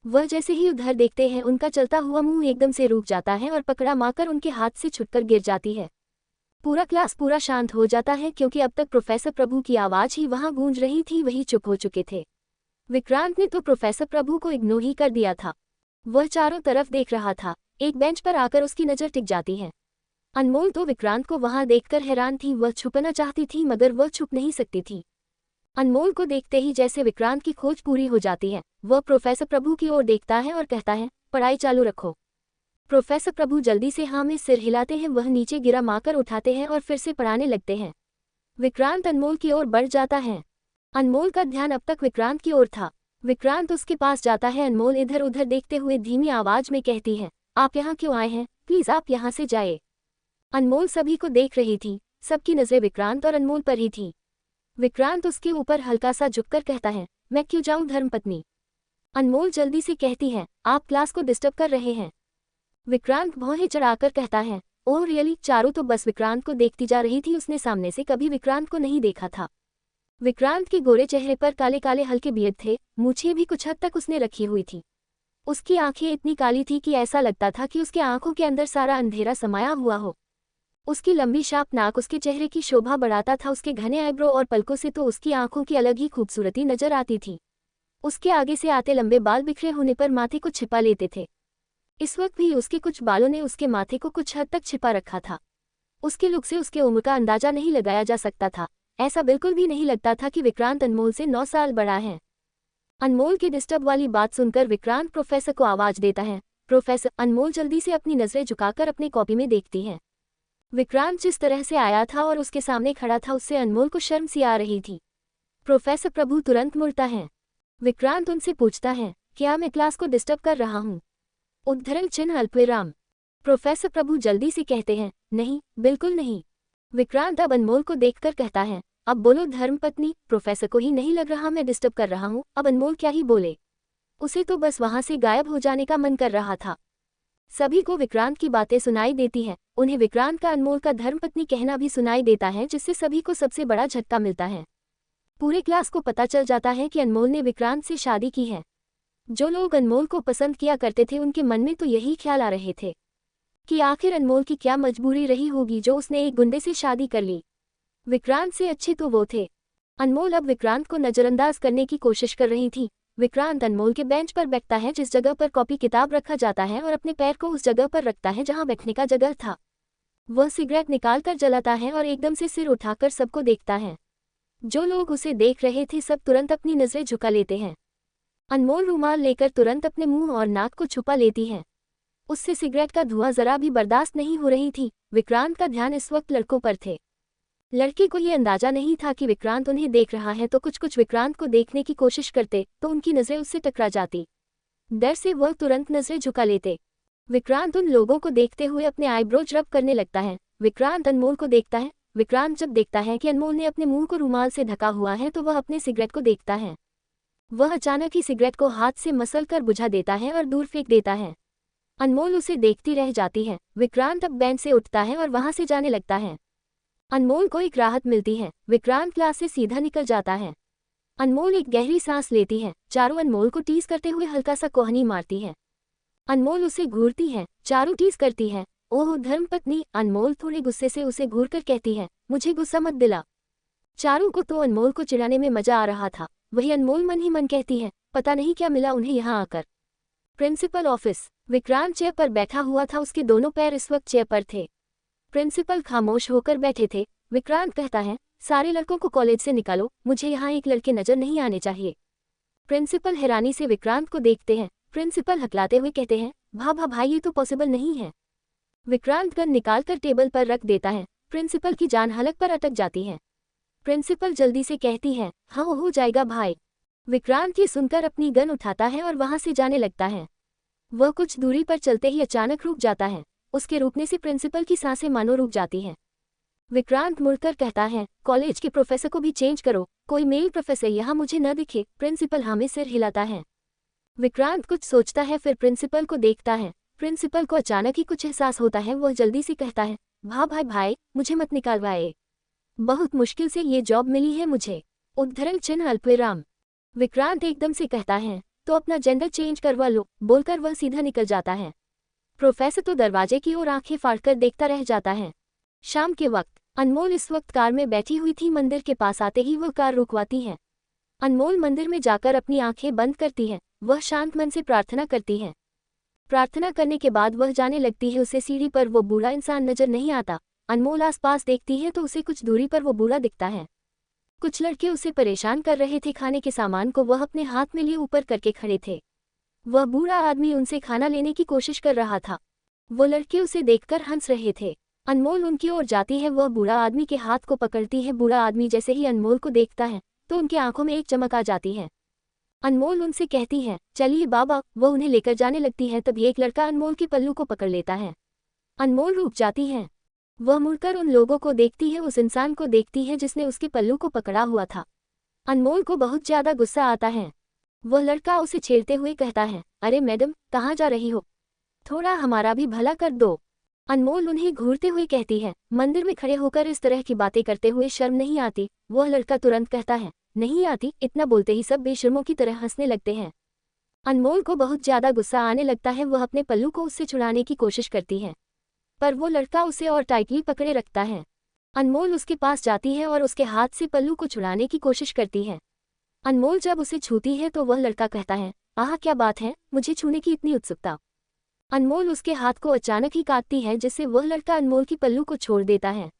वह जैसे ही उधर देखते हैं उनका चलता हुआ मुंह एकदम से रुक जाता है और पकड़ा मारकर उनके हाथ से छुटकर गिर जाती है। पूरा क्लास पूरा शांत हो जाता है क्योंकि अब तक प्रोफेसर प्रभु की आवाज़ ही वहां गूंज रही थी। वही चुप हो चुके थे। विक्रांत ने तो प्रोफेसर प्रभु को इग्नोर ही कर दिया था। वह चारों तरफ देख रहा था। एक बेंच पर आकर उसकी नज़र टिक जाती है। अनमोल तो विक्रांत को वहां देखकर हैरान थी। वह छुपना चाहती थी मगर वह छुप नहीं सकती थी। अनमोल को देखते ही जैसे विक्रांत की खोज पूरी हो जाती है। वह प्रोफेसर प्रभु की ओर देखता है और कहता है, पढ़ाई चालू रखो। प्रोफेसर प्रभु जल्दी से हाँ में सिर हिलाते हैं। वह नीचे गिरा मारकर उठाते हैं और फिर से पढ़ाने लगते हैं। विक्रांत अनमोल की ओर बढ़ जाता है। अनमोल का ध्यान अब तक विक्रांत की ओर था। विक्रांत उसके पास जाता है। अनमोल इधर उधर देखते हुए धीमी आवाज में कहती है, आप यहाँ क्यों आए हैं? प्लीज आप यहाँ से जाए। अनमोल सभी को देख रही थी। सबकी नजरें विक्रांत और अनमोल पर ही थी। विक्रांत उसके ऊपर हल्का सा झुककर कहता है, मैं क्यों जाऊं धर्मपत्नी? अनमोल जल्दी से कहती है, आप क्लास को डिस्टर्ब कर रहे हैं। विक्रांत भौहें चढ़ाकर कहता है, ओह रियली? चारों तो बस विक्रांत को देखती जा रही थी। उसने सामने से कभी विक्रांत को नहीं देखा था। विक्रांत के गोरे चेहरे पर काले काले हल्के बियर्ड थे। मूछें भी कुछ हद तक उसने रखी हुई थी। उसकी आंखें इतनी काली थी कि ऐसा लगता था कि उसके आंखों के अंदर सारा अंधेरा समाया हुआ हो। उसकी लंबी शार्प नाक उसके चेहरे की शोभा बढ़ाता था। उसके घने आईब्रो और पलकों से तो उसकी आंखों की अलग ही खूबसूरती नजर आती थी। उसके आगे से आते लंबे बाल बिखरे होने पर माथे को छिपा लेते थे। इस वक्त भी उसके कुछ बालों ने उसके माथे को कुछ हद तक छिपा रखा था। उसके लुक से उसके उम्र का अंदाजा नहीं लगाया जा सकता था। ऐसा बिल्कुल भी नहीं लगता था कि विक्रांत अनमोल से 9 साल बड़ा है। अनमोल की डिस्टर्ब वाली बात सुनकर विक्रांत प्रोफेसर को आवाज देता है, प्रोफेसर। अनमोल जल्दी से अपनी नजरें झुकाकर अपनी कॉपी में देखती है। विक्रांत जिस तरह से आया था और उसके सामने खड़ा था उससे अनमोल को शर्म सी आ रही थी। प्रोफेसर प्रभु तुरंत मुड़ता है। विक्रांत उनसे पूछता है, क्या मैं क्लास को डिस्टर्ब कर रहा हूँ? उद्धरण चिन्ह अल्पविराम। प्रोफेसर प्रभु जल्दी से कहते हैं, नहीं, बिल्कुल नहीं। विक्रांत अब अनमोल को देखकर कहता है, अब बोलो धर्मपत्नी। प्रोफेसर को ही नहीं लग रहा मैं डिस्टर्ब कर रहा हूँ। अब अनमोल क्या ही बोले, उसे तो बस वहां से गायब हो जाने का मन कर रहा था। सभी को विक्रांत की बातें सुनाई देती हैं। उन्हें विक्रांत का अनमोल का धर्मपत्नी कहना भी सुनाई देता है, जिससे सभी को सबसे बड़ा झटका मिलता है। पूरे क्लास को पता चल जाता है कि अनमोल ने विक्रांत से शादी की है। जो लोग अनमोल को पसंद किया करते थे उनके मन में तो यही ख्याल आ रहे थे कि आखिर अनमोल की क्या मजबूरी रही होगी जो उसने एक गुंडे से शादी कर ली। विक्रांत से अच्छे तो वो थे। अनमोल अब विक्रांत को नजरअंदाज करने की कोशिश कर रही थी। विक्रांत अनमोल के बेंच पर बैठता है जिस जगह पर कॉपी किताब रखा जाता है और अपने पैर को उस जगह पर रखता है जहां बैठने का जगह था। वह सिगरेट निकालकर जलाता है और एकदम से सिर उठाकर सबको देखता है। जो लोग उसे देख रहे थे सब तुरंत अपनी नजरें झुका लेते हैं। अनमोल रुमाल लेकर तुरंत अपने मुंह और नाक को छुपा लेती है। उससे सिगरेट का धुआं जरा भी बर्दाश्त नहीं हो रही थी। विक्रांत का ध्यान इस वक्त लड़कों पर थे। लड़के को ये अंदाजा नहीं था कि विक्रांत उन्हें देख रहा है, तो कुछ विक्रांत को देखने की कोशिश करते तो उनकी नजरें उससे टकरा जाती। डर से वह तुरंत नजरें झुका लेते। विक्रांत उन लोगों को देखते हुए अपने आईब्रोज रब करने लगता है। विक्रांत अनमोल को देखता है। विक्रांत जब देखता है कि अनमोल ने अपने मुंह को रुमाल से ढका हुआ है तो वह अपने सिगरेट को देखता है। वह अचानक ही सिगरेट को हाथ से मसल कर बुझा देता है और दूर फेंक देता है। अनमोल उसे देखती रह जाती है। विक्रांत अब बेंच से उठता है और वहां से जाने लगता है। अनमोल को एक राहत मिलती है। विक्रांत क्लास से सीधा निकल जाता है। अनमोल एक गहरी सांस लेती है। चारू अनमोल को टीज करते हुए हल्का सा कोहनी मारती है। अनमोल उसे घूरती है। चारू टीज करती है, ओह धर्मपत्नी। अनमोल थोड़े गुस्से से उसे घूरकर कहती है, मुझे गुस्सा मत दिला। चारू को तो अनमोल को चिढ़ाने में मजा आ रहा था। वही अनमोल मन ही मन कहती है, पता नहीं क्या मिला उन्हें यहाँ आकर। Principal office. विक्रांत चेयर पर बैठा हुआ था। उसके दोनों पैर इस वक्त चेयर पर थे। प्रिंसिपल खामोश होकर बैठे थे। विक्रांत कहता है, सारे लड़कों को कॉलेज से निकालो, मुझे यहाँ एक लड़के नजर नहीं आने चाहिए। प्रिंसिपल हैरानी से विक्रांत को देखते हैं। प्रिंसिपल हकलाते हुए कहते हैं, भाई ये तो पॉसिबल नहीं है। विक्रांत गन निकालकर टेबल पर रख देता है। प्रिंसिपल की जान हलक पर अटक जाती है। प्रिंसिपल जल्दी से कहती है, हाँ हो जाएगा भाई। विक्रांत ये सुनकर अपनी गन उठाता है और वहां से जाने लगता है। वह कुछ दूरी पर चलते ही अचानक रुक जाता है। उसके रुकने से प्रिंसिपल की सांसें मानो रुक जाती हैं। विक्रांत मुड़कर कहता है, कॉलेज के प्रोफेसर को भी चेंज करो, कोई मेल प्रोफेसर यहाँ मुझे न दिखे। प्रिंसिपल हमें सिर हिलाता है। विक्रांत कुछ सोचता है, फिर प्रिंसिपल को देखता है। प्रिंसिपल को अचानक ही कुछ एहसास होता है। वह जल्दी से कहता है, भाई मुझे मत निकालवाए, बहुत मुश्किल से ये जॉब मिली है मुझे। उद्धरण चिन्ह अल्पविराम। विक्रांत एकदम से कहता है, तो अपना जेंडर चेंज करवा लो। बोलकर वह सीधा निकल जाता है। प्रोफेसर तो दरवाजे की ओर आंखें फाड़कर देखता रह जाता है। शाम के वक्त अनमोल इस वक्त कार में बैठी हुई थी। मंदिर के पास आते ही वह कार रुकवाती है। अनमोल मंदिर में जाकर अपनी आंखें बंद करती है। वह शांत मन से प्रार्थना करती है। प्रार्थना करने के बाद वह जाने लगती है। उसे सीढ़ी पर वो बूढ़ा इंसान नजर नहीं आता। अनमोल आसपास देखती है तो उसे कुछ दूरी पर वो बूढ़ा दिखता है। कुछ लड़के उसे परेशान कर रहे थे। खाने के सामान को वह अपने हाथ में लिए ऊपर करके खड़े थे। वह बूढ़ा आदमी उनसे खाना लेने की कोशिश कर रहा था। वो लड़के उसे देखकर हंस रहे थे। अनमोल उनकी ओर जाती है। वह बूढ़ा आदमी के हाथ को पकड़ती है। बूढ़ा आदमी जैसे ही अनमोल को देखता है तो उनकी आंखों में एक चमक आ जाती है। अनमोल उनसे कहती है, चलिए बाबा। वह उन्हें लेकर जाने लगती है। तभी एक लड़का अनमोल के पल्लू को पकड़ लेता है। अनमोल रुक जाती है। वह मुड़कर उन लोगों को देखती है। उस इंसान को देखती है जिसने उसके पल्लू को पकड़ा हुआ था। अनमोल को बहुत ज्यादा गुस्सा आता है। वह लड़का उसे छेड़ते हुए कहता है, अरे मैडम कहाँ जा रही हो, थोड़ा हमारा भी भला कर दो। अनमोल उन्हें घूरते हुए कहती है, मंदिर में खड़े होकर इस तरह की बातें करते हुए शर्म नहीं आती। वह लड़का तुरंत कहता है, नहीं आती। इतना बोलते ही सब बेशर्मों की तरह हंसने लगते हैं। अनमोल को बहुत ज्यादा गुस्सा आने लगता है। वह अपने पल्लू को उससे छुड़ाने की कोशिश करती है, पर वो लड़का उसे और टाइटली पकड़े रखता है। अनमोल उसके पास जाती है और उसके हाथ से पल्लू को छुड़ाने की कोशिश करती है। अनमोल जब उसे छूती है तो वह लड़का कहता है, आह क्या बात है, मुझे छूने की इतनी उत्सुकता। अनमोल उसके हाथ को अचानक ही काटती है, जिससे वह लड़का अनमोल की पल्लू को छोड़ देता है।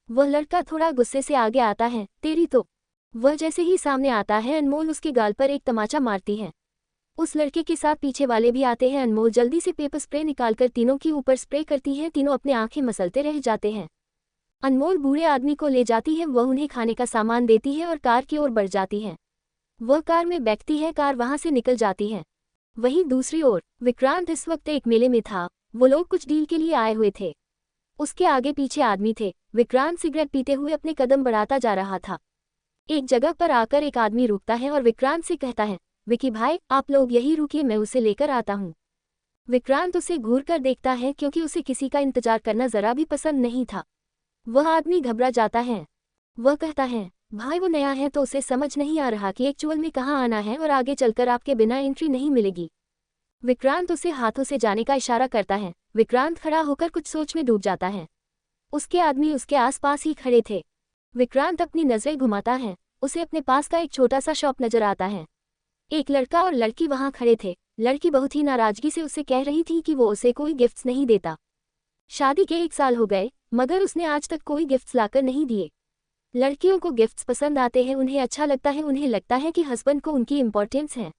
वह लड़का थोड़ा गुस्से से आगे आता है, तेरी तो। वह जैसे ही सामने आता है अनमोल उसके गाल पर एक तमाचा मारती है। उस लड़के के साथ पीछे वाले भी आते हैं। अनमोल जल्दी से पेपर स्प्रे निकालकर तीनों के ऊपर स्प्रे करती है। तीनों अपने आंखें मसलते रह जाते हैं। अनमोल बूढ़े आदमी को ले जाती है। वह उन्हें खाने का सामान देती है और कार की ओर बढ़ जाती है। वह कार में बैठती है। कार वहां से निकल जाती है। वहीं दूसरी ओर विक्रांत इस वक्त एक मेले में था। वो लोग कुछ डील के लिए आए हुए थे। उसके आगे पीछे आदमी थे। विक्रांत सिगरेट पीते हुए अपने कदम बढ़ाता जा रहा था। एक जगह पर आकर एक आदमी रुकता है और विक्रांत से कहता है, विकी भाई आप लोग यही रुकिए, मैं उसे लेकर आता हूँ। विक्रांत उसे घूर कर देखता है क्योंकि उसे किसी का इंतजार करना जरा भी पसंद नहीं था। वह आदमी घबरा जाता है। वह कहता है, भाई वो नया है तो उसे समझ नहीं आ रहा कि एक्चुअल में कहाँ आना है और आगे चलकर आपके बिना एंट्री नहीं मिलेगी। विक्रांत उसे हाथों से जाने का इशारा करता है। विक्रांत खड़ा होकर कुछ सोच में डूब जाता है। उसके आदमी उसके आसपास ही खड़े थे। विक्रांत अपनी नजरें घुमाता है। उसे अपने पास का एक छोटा सा शॉप नजर आता है। एक लड़का और लड़की वहां खड़े थे। लड़की बहुत ही नाराजगी से उससे कह रही थी कि वो उसे कोई गिफ्ट्स नहीं देता। शादी के 1 साल हो गए, मगर उसने आज तक कोई गिफ्ट्स लाकर नहीं दिए। लड़कियों को गिफ्ट्स पसंद आते हैं, उन्हें अच्छा लगता है, उन्हें लगता है कि हस्बैंड को उनकी इम्पोर्टेंस है।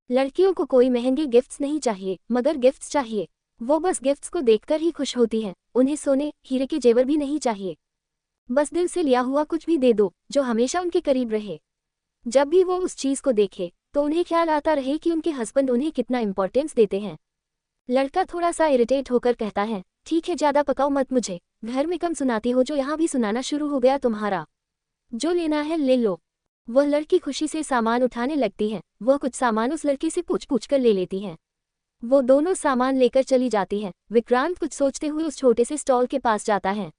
लड़कियों को कोई महंगे गिफ्ट्स नहीं चाहिए, मगर गिफ्ट्स चाहिए। वो बस गिफ्ट्स को देखकर ही खुश होती हैं। उन्हें सोने हीरे के जेवर भी नहीं चाहिए, बस दिल से लिया हुआ कुछ भी दे दो जो हमेशा उनके करीब रहे। जब भी वो उस चीज़ को देखे तो उन्हें ख्याल आता रहे कि उनके हस्बैंड उन्हें कितना इम्पोर्टेंस देते हैं। लड़का थोड़ा सा इरिटेट होकर कहता है, ठीक है, ज़्यादा पकाओ मत, मुझे घर में कम सुनाती हो, जो यहाँ भी सुनाना शुरू हो गया तुम्हारा। जो लेना है ले लो। वह लड़की खुशी से सामान उठाने लगती है। वह कुछ सामान उस लड़के से पूछ पूछ कर ले लेती है। वो दोनों सामान लेकर चली जाती है। विक्रांत कुछ सोचते हुए उस छोटे से स्टॉल के पास जाता है।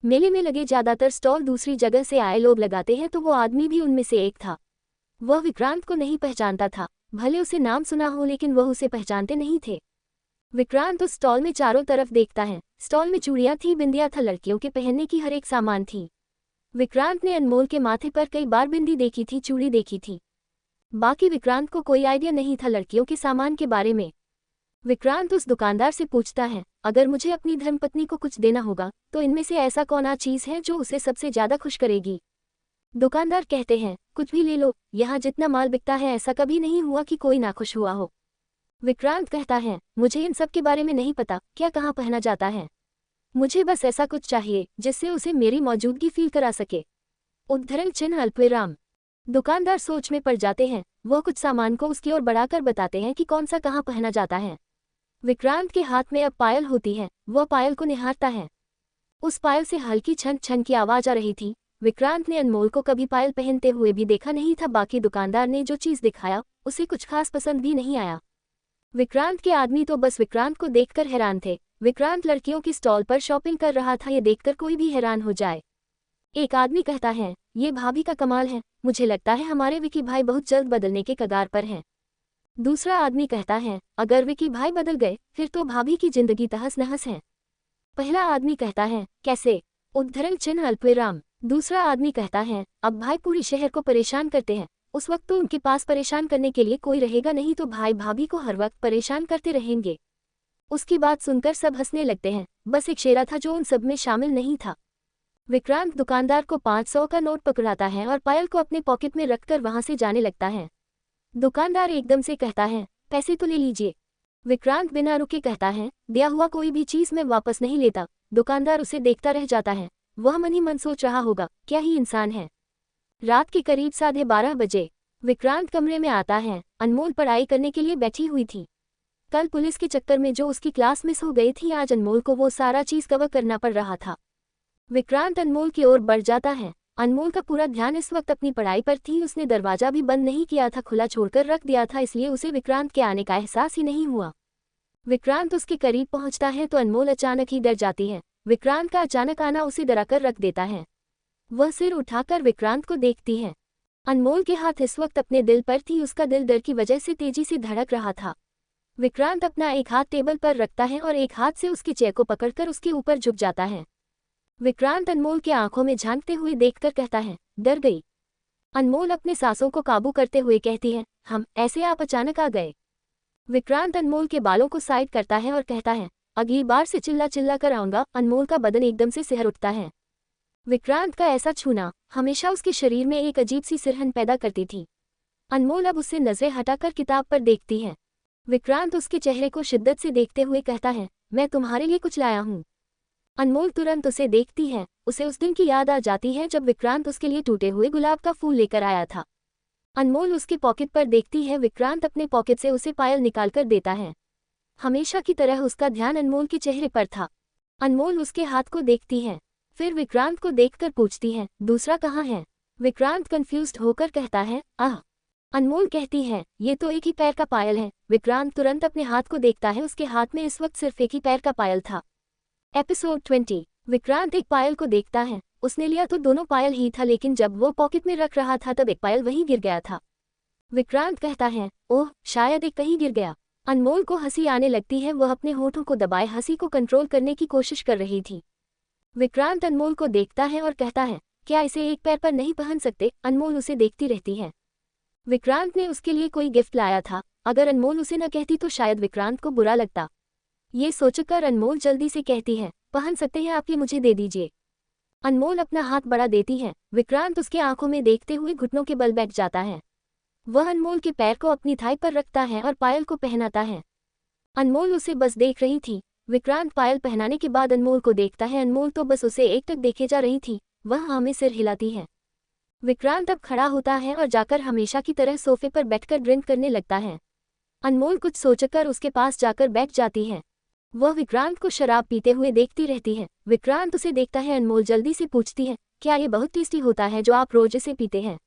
मेले में लगे ज़्यादातर स्टॉल दूसरी जगह से आए लोग लगाते हैं, तो वो आदमी भी उनमें से एक था। वह विक्रांत को नहीं पहचानता था, भले उसे नाम सुना हो, लेकिन वह उसे पहचानते नहीं थे। विक्रांत उस स्टॉल में चारों तरफ देखता है। स्टॉल में चूड़ियाँ थी, बिंदियाँ था, लड़कियों के पहनने की हर एक सामान थी। विक्रांत ने अनमोल के माथे पर कई बार बिंदी देखी थी, चूड़ी देखी थी। बाकी विक्रांत को कोई आइडिया नहीं था लड़कियों के सामान के बारे में। विक्रांत उस दुकानदार से पूछता है, अगर मुझे अपनी धर्मपत्नी को कुछ देना होगा तो इनमें से ऐसा कौन सा चीज़ है जो उसे सबसे ज़्यादा खुश करेगी। दुकानदार कहते हैं, कुछ भी ले लो, यहाँ जितना माल बिकता है ऐसा कभी नहीं हुआ कि कोई नाखुश हुआ हो। विक्रांत कहता है, मुझे इन सब के बारे में नहीं पता, क्या कहाँ पहना जाता है। मुझे बस ऐसा कुछ चाहिए जिससे उसे मेरी मौजूदगी फील करा सके। उद्धरण चिन्ह अल्पविराम। दुकानदार सोच में पड़ जाते हैं। वह कुछ सामान को उसकी ओर बढ़ाकर बताते हैं कि कौन सा कहाँ पहना जाता है। विक्रांत के हाथ में अब पायल होती है। वह पायल को निहारता है। उस पायल से हल्की छन छन की आवाज आ रही थी। विक्रांत ने अनमोल को कभी पायल पहनते हुए भी देखा नहीं था। बाकी दुकानदार ने जो चीज़ दिखाया उसे कुछ खास पसंद भी नहीं आया। विक्रांत के आदमी तो बस विक्रांत को देखकर हैरान थे। विक्रांत लड़कियों की स्टॉल पर शॉपिंग कर रहा था, ये देखकर कोई भी हैरान हो जाए। एक आदमी कहता है, ये भाभी का कमाल है, मुझे लगता है हमारे विकी भाई बहुत जल्द बदलने के कगार पर हैं। दूसरा आदमी कहता है, अगर विकी भाई बदल गए फिर तो भाभी की जिंदगी तहस नहस है। पहला आदमी कहता है, कैसे। उद्धरण चिन्ह अल्पविराम। दूसरा आदमी कहता है, अब भाई पूरी शहर को परेशान करते हैं, उस वक्त तो उनके पास परेशान करने के लिए कोई रहेगा नहीं, तो भाई भाभी को हर वक्त परेशान करते रहेंगे। उसकी बात सुनकर सब हंसने लगते हैं। बस एक शेरा था जो उन सब में शामिल नहीं था। विक्रांत दुकानदार को 500 का नोट पकड़ाता है और पायल को अपने पॉकेट में रखकर वहां से जाने लगता है। दुकानदार एकदम से कहता है, पैसे तो ले लीजिए। विक्रांत बिना रुके कहता है, दिया हुआ कोई भी चीज मैं वापस नहीं लेता। दुकानदार उसे देखता रह जाता है। वह मन ही मन सोच रहा होगा, क्या ही इंसान है। रात के करीब 12:30 बजे विक्रांत कमरे में आता है। अनमोल पढ़ाई करने के लिए बैठी हुई थी। कल पुलिस के चक्कर में जो उसकी क्लास मिस हो गई थी, आज अनमोल को वो सारा चीज कवर करना पड़ रहा था। विक्रांत अनमोल की ओर बढ़ जाता है। अनमोल का पूरा ध्यान इस वक्त अपनी पढ़ाई पर थी। उसने दरवाजा भी बंद नहीं किया था, खुला छोड़कर रख दिया था, इसलिए उसे विक्रांत के आने का एहसास ही नहीं हुआ। विक्रांत उसके करीब पहुंचता है तो अनमोल अचानक ही डर जाती है। विक्रांत का अचानक आना उसे डराकर रख देता है। वह सिर उठाकर विक्रांत को देखती है। अनमोल के हाथ इस वक्त अपने दिल पर थी। उसका दिल डर की वजह से तेजी से धड़क रहा था। विक्रांत अपना एक हाथ टेबल पर रखता है और एक हाथ से उसके चेयर को पकड़कर उसके ऊपर झुक जाता है। विक्रांत अनमोल के आंखों में झांकते हुए देखकर कहता है, डर गई। अनमोल अपने सांसों को काबू करते हुए कहती है, हम ऐसे आप अचानक आ गए। विक्रांत अनमोल के बालों को साइड करता है और कहता है, अगली बार से चिल्ला चिल्ला कर आऊंगा। अनमोल का बदन एकदम से सिहर उठता है। विक्रांत का ऐसा छूना हमेशा उसके शरीर में एक अजीब सी सिरहन पैदा करती थी। अनमोल अब उससे नजरें हटाकर किताब पर देखती है। विक्रांत उसके चेहरे को शिद्दत से देखते हुए कहता है, मैं तुम्हारे लिए कुछ लाया हूँ। अनमोल तुरंत उसे देखती है। उसे उस दिन की याद आ जाती है जब विक्रांत उसके लिए टूटे हुए गुलाब का फूल लेकर आया था। अनमोल उसके पॉकेट पर देखती है। विक्रांत अपने पॉकेट से उसे पायल निकालकर देता है। हमेशा की तरह उसका ध्यान अनमोल के चेहरे पर था। अनमोल उसके हाथ को देखती है, फिर विक्रांत को देखकर पूछती है, दूसरा कहाँ है। विक्रांत कंफ्यूज्ड होकर कहता है, आह। अनमोल कहती है, ये तो एक ही पैर का पायल है। विक्रांत तुरंत अपने हाथ को देखता है। उसके हाथ में इस वक्त सिर्फ एक ही पैर का पायल था। एपिसोड 20। विक्रांत एक पायल को देखता है। उसने लिया तो दोनों पायल ही था, लेकिन जब वो पॉकेट में रख रहा था तब एक पायल वहीं गिर गया था। विक्रांत कहता है, ओह, शायद एक कहीं गिर गया। अनमोल को हंसी आने लगती है। वह अपने होठों को दबाए हंसी को कंट्रोल करने की कोशिश कर रही थी। विक्रांत अनमोल को देखता है और कहता है, क्या इसे एक पैर पर नहीं पहन सकते। अनमोल उसे देखती रहती है। विक्रांत ने उसके लिए कोई गिफ्ट लाया था। अगर अनमोल उसे न कहती तो शायद विक्रांत को बुरा लगता। ये सोचकर अनमोल जल्दी से कहती है, पहन सकते हैं आप, ये मुझे दे दीजिए। अनमोल अपना हाथ बढ़ा देती है। विक्रांत उसके आंखों में देखते हुए घुटनों के बल बैठ जाता है। वह अनमोल के पैर को अपनी थाई पर रखता है और पायल को पहनाता है। अनमोल उसे बस देख रही थी। विक्रांत पायल पहनाने के बाद अनमोल को देखता है। अनमोल तो बस उसे एकटक देखे जा रही थी। वह हाँ में सिर हिलाती है। विक्रांत अब खड़ा होता है और जाकर हमेशा की तरह सोफे पर बैठकर ड्रिंक करने लगता है। अनमोल कुछ सोचकर उसके पास जाकर बैठ जाती है। वह विक्रांत को शराब पीते हुए देखती रहती है। विक्रांत उसे देखता है। अनमोल जल्दी से पूछती है, क्या ये बहुत टेस्टी होता है जो आप रोज इसे पीते हैं?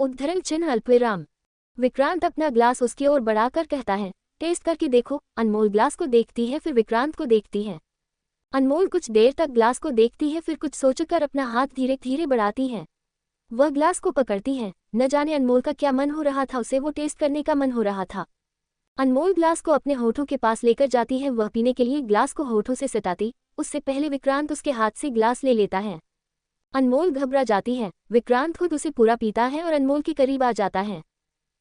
उद्धरण चिन्ह अल्पविराम। विक्रांत अपना ग्लास उसकी ओर बढ़ाकर कहता है, टेस्ट करके देखो। अनमोल ग्लास को देखती है, फिर विक्रांत को देखती है। अनमोल कुछ देर तक ग्लास को देखती है, फिर कुछ सोचकर अपना हाथ धीरे धीरे बढ़ाती है। वह ग्लास को पकड़ती है। न जाने अनमोल का क्या मन हो रहा था, उसे वो टेस्ट करने का मन हो रहा था। अनमोल ग्लास को अपने होठों के पास लेकर जाती है। वह पीने के लिए ग्लास को होठों से सटाती, उससे पहले विक्रांत उसके हाथ से ग्लास ले लेता है। अनमोल घबरा जाती है। विक्रांत खुद उसे पूरा पीता है और अनमोल के करीब आ जाता है।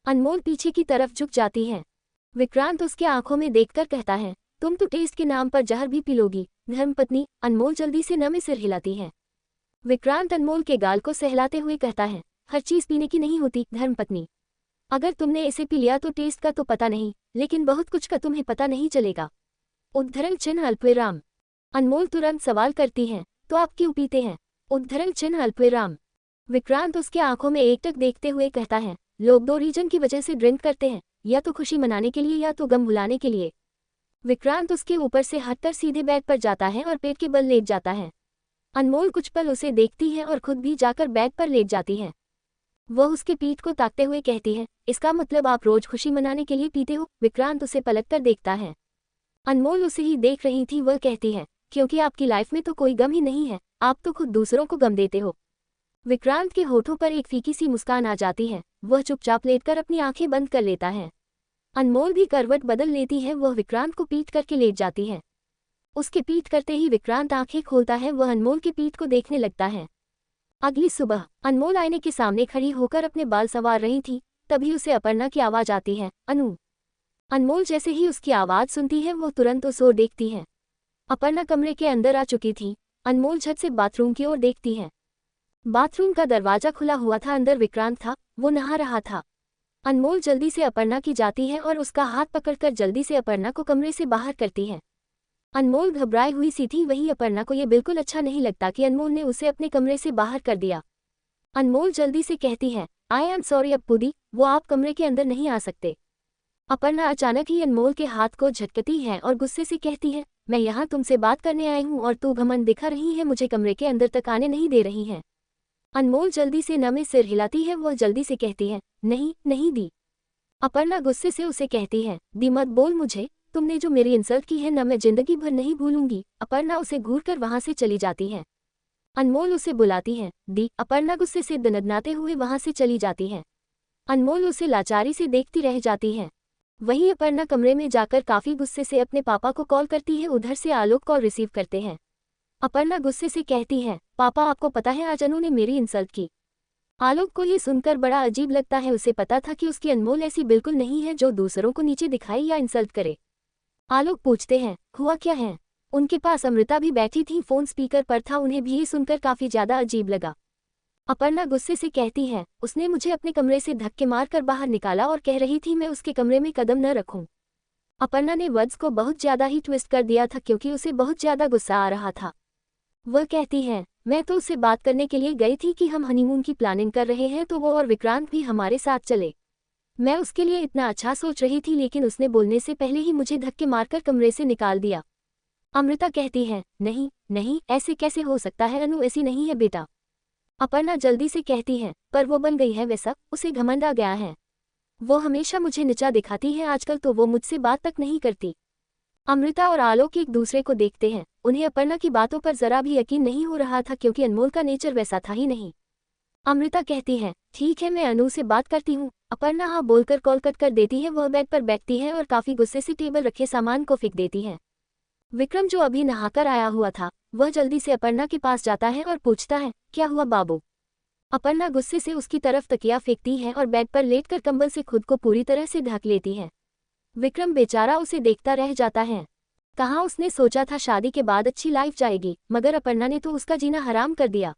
अनमोल पीछे की तरफ झुक जाती है। विक्रांत उसके आंखों में देखकर कहता है, तुम तो टेस्ट के नाम पर जहर भी पी लोगी, धर्मपत्नी। अनमोल जल्दी से न में सिर हिलाती है। विक्रांत अनमोल के गाल को सहलाते हुए कहता है, हर चीज पीने की नहीं होती धर्मपत्नी। अगर तुमने इसे पी लिया तो टेस्ट का तो पता नहीं, लेकिन बहुत कुछ का तुम्हें पता नहीं चलेगा। उद्धरण चिन्ह अल्पविराम। अनमोल तुरंत सवाल करती है, तो आप क्यों पीते हैं? उद्धरण चिन्ह अल्पविराम। विक्रांत उसके आंखों में एकटक देखते हुए कहता है, लोग दो रीजन की वजह से ड्रिंक करते हैं, या तो खुशी मनाने के लिए या तो गम भुलाने के लिए। विक्रांत उसके ऊपर से हटकर सीधे बेड पर जाता है और पेट के बल लेट जाता है। अनमोल कुछ पल उसे देखती है और खुद भी जाकर बेड पर लेट जाती है। वह उसके पीठ को ताकते हुए कहती है, इसका मतलब आप रोज खुशी मनाने के लिए पीते हो? विक्रांत उसे पलटकर देखता है। अनमोल उसे ही देख रही थी। वह कहती है, क्योंकि आपकी लाइफ में तो कोई गम ही नहीं है, आप तो खुद दूसरों को गम देते हो। विक्रांत के होठों पर एक फीकी सी मुस्कान आ जाती है। वह चुपचाप लेटकर अपनी आंखें बंद कर लेता है। अनमोल भी करवट बदल लेती है। वह विक्रांत को पीट करके लेट जाती है। उसके पीट करते ही विक्रांत आंखें खोलता है। वह अनमोल के पीठ को देखने लगता है। अगली सुबह अनमोल आईने के सामने खड़ी होकर अपने बाल संवार रही थी। तभी उसे अपर्णा की आवाज आती है, अनु। अनमोल जैसे ही उसकी आवाज सुनती है वो तुरंत उस ओर देखती है। अपर्णा कमरे के अंदर आ चुकी थी। अनमोल झट से बाथरूम की ओर देखती है। बाथरूम का दरवाजा खुला हुआ था। अंदर विक्रांत था, वो नहा रहा था। अनमोल जल्दी से अपर्णा की जाती है और उसका हाथ पकड़कर जल्दी से अपर्णा को कमरे से बाहर करती है। अनमोल घबराई हुई सी थी। वहीं अपर्णा को यह बिल्कुल अच्छा नहीं लगता कि अनमोल ने उसे अपने कमरे से बाहर कर दिया। अनमोल जल्दी से कहती है, आई एम सॉरी अप्पूदी, वो आप कमरे के अंदर नहीं आ सकते। अपर्णा अचानक ही अनमोल के हाथ को झटकती है और गुस्से से कहती है, मैं यहाँ तुमसे बात करने आई हूँ और तू घमंड दिखा रही है, मुझे कमरे के अंदर तक आने नहीं दे रही है। अनमोल जल्दी से न में सिर हिलाती है। वह जल्दी से कहती है, नहीं नहीं दी। अपर्णा गुस्से से उसे कहती है, दी मत बोल मुझे, तुमने जो मेरी इंसल्ट की है न मैं जिंदगी भर नहीं भूलूंगी। अपर्णा उसे घूरकर वहां से चली जाती है। अनमोल उसे बुलाती है, दी। अपर्णा गुस्से से दनदनाते हुए वहां से चली जाती है। अनमोल उसे लाचारी से देखती रह जाती है। वहीं अपर्णा कमरे में जाकर काफी गुस्से से अपने पापा को कॉल करती है। उधर से आलोक कॉल रिसीव करते हैं। अपर्णा गुस्से से कहती है, पापा आपको पता है आज अनु ने मेरी इंसल्ट की। आलोक को ये सुनकर बड़ा अजीब लगता है। उसे पता था कि उसकी अनमोल ऐसी बिल्कुल नहीं है जो दूसरों को नीचे दिखाए या इंसल्ट करे। आलोक पूछते हैं, हुआ क्या है? उनके पास अमृता भी बैठी थी, फोन स्पीकर पर था। उन्हें भी ये सुनकर काफी ज्यादा अजीब लगा। अपर्णा गुस्से से कहती है, उसने मुझे अपने कमरे से धक्के मारकर बाहर निकाला और कह रही थी मैं उसके कमरे में कदम न रखूं। अपर्णा ने वर्ड्स को बहुत ज्यादा ही ट्विस्ट कर दिया था क्योंकि उसे बहुत ज्यादा गुस्सा आ रहा था। वह कहती है, मैं तो उससे बात करने के लिए गई थी कि हम हनीमून की प्लानिंग कर रहे हैं तो वो और विक्रांत भी हमारे साथ चले। मैं उसके लिए इतना अच्छा सोच रही थी लेकिन उसने बोलने से पहले ही मुझे धक्के मारकर कमरे से निकाल दिया। अमृता कहती है, नहीं नहीं ऐसे कैसे हो सकता है, अनु ऐसी नहीं है बेटा। अपर्णा जल्दी से कहती है, पर वो बन गई है वैसा, उसे घमंड आ गया है। वो हमेशा मुझे नीचा दिखाती है, आजकल तो वो मुझसे बात तक नहीं करती। अमृता और आलोक एक दूसरे को देखते हैं। उन्हें अपर्णा की बातों पर जरा भी यकीन नहीं हो रहा था क्योंकि अनमोल का नेचर वैसा था ही नहीं। अमृता कहती है, ठीक है मैं अनु से बात करती हूँ। अपर्णा हाँ बोलकर कॉल कट कर देती है। वह बेड पर बैठती है और काफी गुस्से से टेबल रखे सामान को फेंक देती है। विक्रम जो अभी नहाकर आया हुआ था वह जल्दी से अपर्णा के पास जाता है और पूछता है, क्या हुआ बाबू? अपर्णा गुस्से से उसकी तरफ तकिया फेंकती है और बेड पर लेटकर कंबल से खुद को पूरी तरह से ढक लेती है। विक्रम बेचारा उसे देखता रह जाता है। कहाँ उसने सोचा था शादी के बाद अच्छी लाइफ जाएगी, मगर अपर्णा ने तो उसका जीना हराम कर दिया।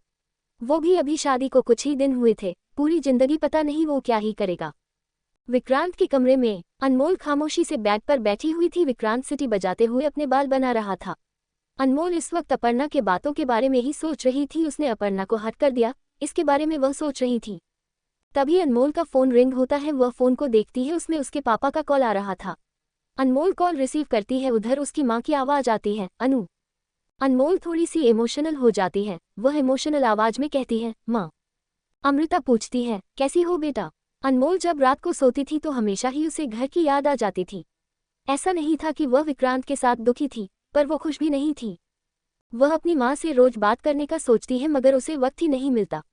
वो भी अभी शादी को कुछ ही दिन हुए थे, पूरी जिंदगी पता नहीं वो क्या ही करेगा। विक्रांत के कमरे में अनमोल खामोशी से बेड पर बैठी हुई थी। विक्रांत सीटी बजाते हुए अपने बाल बना रहा था। अनमोल इस वक्त अपर्णा के बातों के बारे में ही सोच रही थी। उसने अपर्णा को हट कर दिया, इसके बारे में वह सोच रही थी। तभी अनमोल का फोन रिंग होता है। वह फोन को देखती है, उसमें उसके पापा का कॉल आ रहा था। अनमोल कॉल रिसीव करती है, उधर उसकी माँ की आवाज आती है, अनु। अनमोल थोड़ी सी इमोशनल हो जाती है। वह इमोशनल आवाज में कहती है, माँ। अमृता पूछती है, कैसी हो बेटा? अनमोल जब रात को सोती थी तो हमेशा ही उसे घर की याद आ जाती थी। ऐसा नहीं था कि वह विक्रांत के साथ दुखी थी, पर वो खुश भी नहीं थी। वह अपनी माँ से रोज बात करने का सोचती है, मगर उसे वक्त ही नहीं मिलता।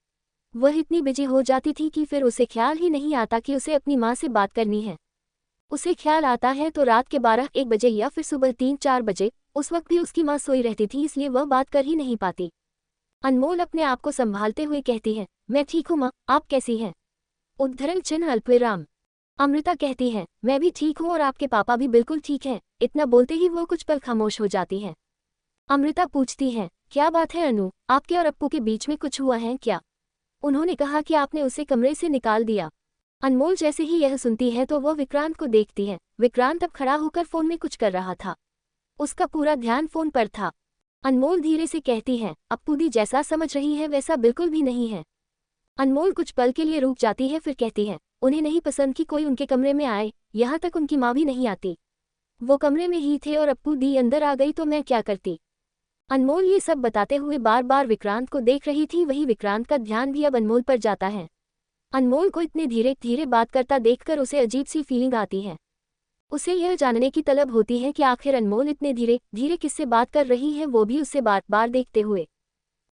वह इतनी बिजी हो जाती थी कि फिर उसे ख्याल ही नहीं आता कि उसे अपनी माँ से बात करनी है। उसे ख्याल आता है तो रात के 12-1 बजे या फिर सुबह 3-4 बजे। उस वक्त भी उसकी माँ सोई रहती थी, इसलिए वह बात कर ही नहीं पाती। अनमोल अपने आप को संभालते हुए कहती है, मैं ठीक हूँ माँ, आप कैसी हैं? उद्धरण चिन्ह अल्पविराम। अमृता कहती है, मैं भी ठीक हूँ और आपके पापा भी बिल्कुल ठीक हैं। इतना बोलते ही वो कुछ पल खामोश हो जाती है। अमृता पूछती है, क्या बात है अनु, आपके और अप्पू के बीच में कुछ हुआ है क्या? उन्होंने कहा कि आपने उसे कमरे से निकाल दिया। अनमोल जैसे ही यह सुनती है तो वह विक्रांत को देखती है। विक्रांत अब खड़ा होकर फोन में कुछ कर रहा था। उसका पूरा ध्यान फोन पर था। अनमोल धीरे से कहती है, अप्पू दी जैसा समझ रही है वैसा बिल्कुल भी नहीं है। अनमोल कुछ पल के लिए रुक जाती है, फिर कहती है, उन्हें नहीं पसंद कि कोई उनके कमरे में आए, यहाँ तक उनकी माँ भी नहीं आती। वो कमरे में ही थे और अप्पू दी अंदर आ गई तो मैं क्या करती? अनमोल ये सब बताते हुए बार बार विक्रांत को देख रही थी। वही विक्रांत का ध्यान भी अब अनमोल पर जाता है। अनमोल को इतने धीरे धीरे बात करता देखकर उसे अजीब सी फीलिंग आती है। उसे यह जानने की तलब होती है कि आखिर अनमोल इतने धीरे धीरे किससे बात कर रही है, वो भी उससे बार बार देखते हुए।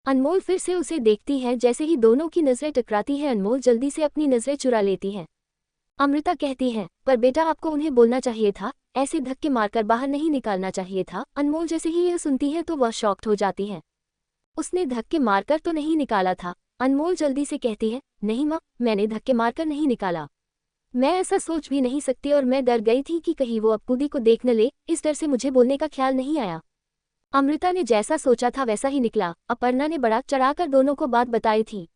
अनमोल फिर से उसे देखती है। जैसे ही दोनों की नजरें टकराती है, अनमोल जल्दी से अपनी नजरें चुरा लेती है। अमृता कहती है, पर बेटा आपको उन्हें बोलना चाहिए था, ऐसे धक्के मारकर बाहर नहीं निकालना चाहिए था। अनमोल जैसे ही यह सुनती है तो वह शॉक्ड हो जाती है। उसने धक्के मारकर तो नहीं निकाला था। अनमोल जल्दी से कहती है, नहीं माँ, मैंने धक्के मारकर नहीं निकाला। मैं ऐसा सोच भी नहीं सकती और मैं डर गई थी कि कहीं वो अप्पू दी को देख न ले, इस डर से मुझे बोलने का ख्याल नहीं आया। अमृता ने जैसा सोचा था वैसा ही निकला। अपर्णा ने बड़ा चढ़ाकर दोनों को बात बताई थी।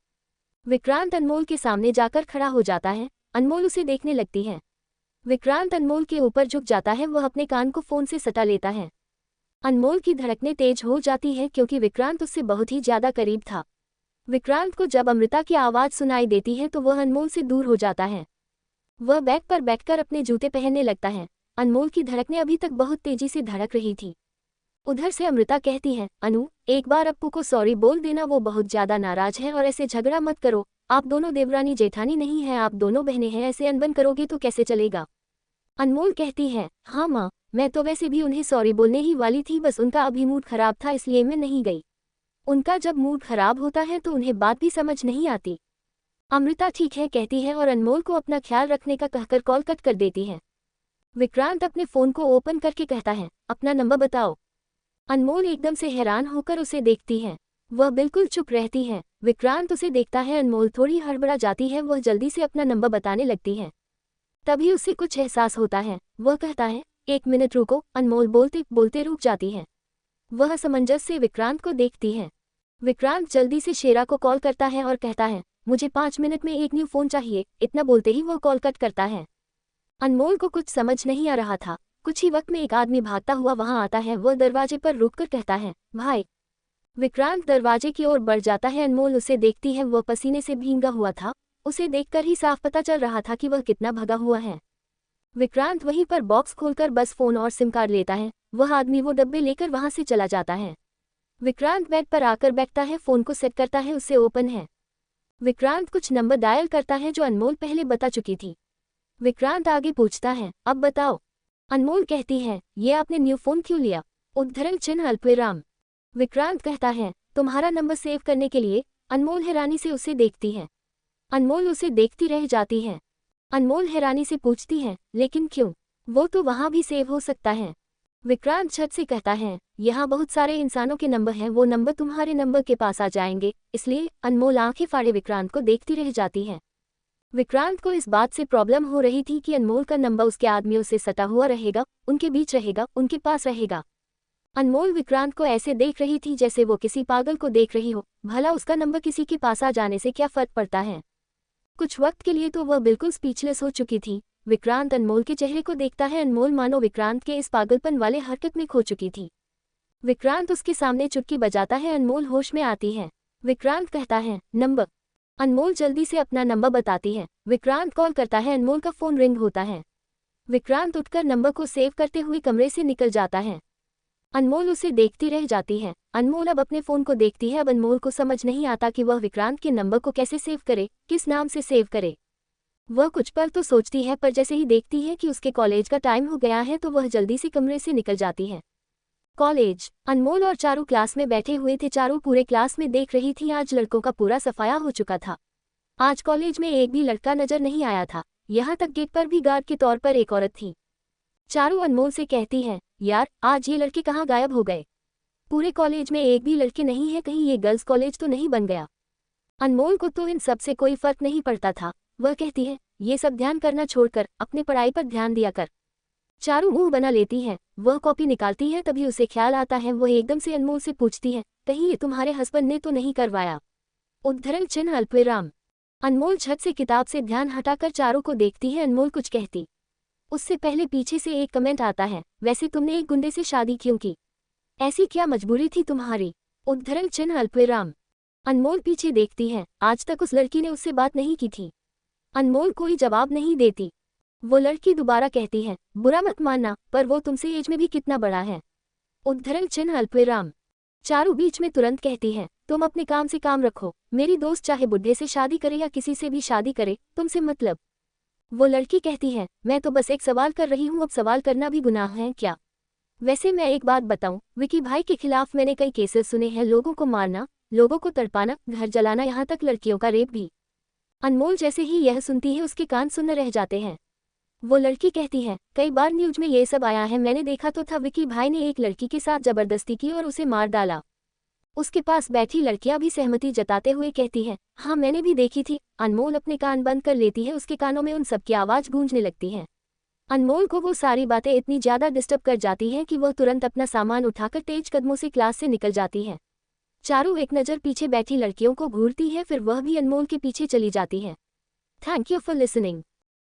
विक्रांत अनमोल के सामने जाकर खड़ा हो जाता है। अनमोल उसे देखने लगती है। विक्रांत अनमोल के ऊपर झुक जाता है। वह अपने कान को फोन से सटा लेता है। अनमोल की धड़कनें तेज हो जाती है क्योंकि विक्रांत उससे बहुत ही ज्यादा करीब था। विक्रांत को जब अमृता की आवाज सुनाई देती है तो वह अनमोल से दूर हो जाता है। वह बैग पर बैठकर अपने जूते पहनने लगता है। अनमोल की धड़कनें अभी तक बहुत तेजी से धड़क रही थी। उधर से अमृता कहती है, अनु, एक बार अप्पू को सॉरी बोल देना, वो बहुत ज्यादा नाराज है और ऐसे झगड़ा मत करो। आप दोनों देवरानी जेठानी नहीं हैं, आप दोनों बहनें हैं, ऐसे अनबन करोगे तो कैसे चलेगा? अनमोल कहती है, हाँ माँ, मैं तो वैसे भी उन्हें सॉरी बोलने ही वाली थी, बस उनका अभी मूड खराब था इसलिए मैं नहीं गई। उनका जब मूड खराब होता है तो उन्हें बात भी समझ नहीं आती। अमृता ठीक है कहती है और अनमोल को अपना ख्याल रखने का कहकर कॉल कट कर देती है। विक्रांत अपने फोन को ओपन करके कहता है, अपना नंबर बताओ। अनमोल एकदम से हैरान होकर उसे देखती है। वह बिल्कुल चुप रहती है। विक्रांत उसे देखता है। अनमोल थोड़ी हड़बड़ा जाती है। वह जल्दी से अपना नंबर बताने लगती है। तभी उसे कुछ एहसास होता है। वह कहता है, 1 मिनट रुको। अनमोल बोलते बोलते रुक जाती है। वह असमंजस से विक्रांत को देखती है। विक्रांत जल्दी से शेरा को कॉल करता है और कहता है, मुझे 5 मिनट में एक न्यू फोन चाहिए। इतना बोलते ही वह कॉल कट करता है। अनमोल को कुछ समझ नहीं आ रहा था। कुछ ही वक्त में एक आदमी भागता हुआ वहां आता है। वह दरवाजे पर रुककर कहता है, भाई। विक्रांत दरवाजे की ओर बढ़ जाता है। अनमोल उसे देखती है। वह पसीने से भींगा हुआ था। उसे देखकर ही साफ पता चल रहा था कि वह कितना भगा हुआ है। विक्रांत वहीं पर बॉक्स खोलकर बस फोन और सिम कार्ड लेता है। वह आदमी वो डब्बे लेकर वहां से चला जाता है। विक्रांत बेड पर आकर बैठता है, फोन को सेट करता है, उससे ओपन है। विक्रांत कुछ नंबर डायल करता है जो अनमोल पहले बता चुकी थी। विक्रांत आगे पूछता है, अब बताओ। अनमोल कहती है, ये आपने न्यू फोन क्यों लिया? उद्धरण चिन्ह अल्पविराम। विक्रांत कहता है, तुम्हारा नंबर सेव करने के लिए। अनमोल हैरानी से उसे देखती है। अनमोल उसे देखती रह जाती है। अनमोल हैरानी से पूछती है, लेकिन क्यों? वो तो वहां भी सेव हो सकता है। विक्रांत झट से कहता है, यहाँ बहुत सारे इंसानों के नंबर हैं, वो नंबर तुम्हारे नंबर के पास आ जाएंगे, इसलिए। अनमोल आंखें फाड़े विक्रांत को देखती रह जाती है। विक्रांत को इस बात से प्रॉब्लम हो रही थी कि अनमोल का नंबर उसके आदमियों से सटा हुआ रहेगा, उनके बीच रहेगा, उनके पास रहेगा। अनमोल विक्रांत को ऐसे देख रही थी जैसे वो किसी पागल को देख रही हो। भला उसका नंबर किसी के पास आ जाने से क्या फर्क पड़ता है। कुछ वक्त के लिए तो वह बिल्कुल स्पीचलेस हो चुकी थी। विक्रांत अनमोल के चेहरे को देखता है। अनमोल मानो विक्रांत के इस पागलपन वाले हरकत में खो चुकी थी। विक्रांत उसके सामने चुटकी बजाता है। अनमोल होश में आती है। विक्रांत कहता है, नंबर। अनमोल जल्दी से अपना नंबर बताती है। विक्रांत कॉल करता है। अनमोल का फोन रिंग होता है। विक्रांत उठकर नंबर को सेव करते हुए कमरे से निकल जाता है। अनमोल उसे देखती रह जाती है। अनमोल अब अपने फोन को देखती है। अब अनमोल को समझ नहीं आता कि वह विक्रांत के नंबर को कैसे सेव करे, किस नाम से सेव करे। वह कुछ पल तो सोचती है, पर जैसे ही देखती है कि उसके कॉलेज का टाइम हो गया है तो वह जल्दी से कमरे से निकल जाती है। कॉलेज। अनमोल और चारू क्लास में बैठे हुए थे। चारू पूरे क्लास में देख रही थी। आज लड़कों का पूरा सफाया हो चुका था। आज कॉलेज में एक भी लड़का नजर नहीं आया था। यहाँ तक गेट पर भी गार्ड के तौर पर एक औरत थी। चारू अनमोल से कहती है, यार आज ये लड़के कहाँ गायब हो गए। पूरे कॉलेज में एक भी लड़के नहीं है, कहीं ये गर्ल्स कॉलेज तो नहीं बन गया। अनमोल को तो इन सब से कोई फर्क नहीं पड़ता था। वह कहती है, ये सब ध्यान करना छोड़कर अपने पढ़ाई पर ध्यान दिया कर। चारू मुंह बना लेती है। वह कॉपी निकालती है। तभी उसे ख्याल आता है। वह एकदम से अनमोल से पूछती है, कहीं ये तुम्हारे हस्बैंड ने तो नहीं करवाया। उद्धरण चिन्ह अल्पविराम। अनमोल छत से किताब से ध्यान हटाकर चारू को देखती है। अनमोल कुछ कहती, उससे पहले पीछे से एक कमेंट आता है, वैसे तुमने एक गुंडे से शादी क्यों की? ऐसी क्या मजबूरी थी तुम्हारी? उद्धरण चिन्ह अल्पविराम। अनमोल पीछे देखती है। आज तक उस लड़की ने उससे बात नहीं की थी। अनमोल कोई जवाब नहीं देती। वो लड़की दोबारा कहती है, बुरा मत मानना, पर वो तुमसे एज में भी कितना बड़ा है। उद्धरण चिन्ह अल्पविराम। चारू बीच में तुरंत कहती है, तुम अपने काम से काम रखो। मेरी दोस्त चाहे बुढ़े से शादी करे या किसी से भी शादी करे, तुमसे मतलब। वो लड़की कहती है, मैं तो बस एक सवाल कर रही हूँ। अब सवाल करना भी गुनाह है क्या? वैसे मैं एक बात बताऊं, विकी भाई के खिलाफ मैंने कई केसेस सुने हैं। लोगों को मारना, लोगों को तड़पाना, घर जलाना, यहाँ तक लड़कियों का रेप भी। अनमोल जैसे ही यह सुनती है उसके कान सुन्न रह जाते हैं। वो लड़की कहती है, कई बार न्यूज में ये सब आया है। मैंने देखा तो था, विकी भाई ने एक लड़की के साथ जबरदस्ती की और उसे मार डाला। उसके पास बैठी लड़कियां भी सहमति जताते हुए कहती हैं, हाँ मैंने भी देखी थी। अनमोल अपने कान बंद कर लेती है। उसके कानों में उन सब की आवाज गूंजने लगती है। अनमोल को वो सारी बातें इतनी ज्यादा डिस्टर्ब कर जाती हैं कि वह तुरंत अपना सामान उठाकर तेज कदमों से क्लास से निकल जाती है। चारू एक नज़र पीछे बैठी लड़कियों को घूरती है, फिर वह भी अनमोल के पीछे चली जाती है। Thank you for listening.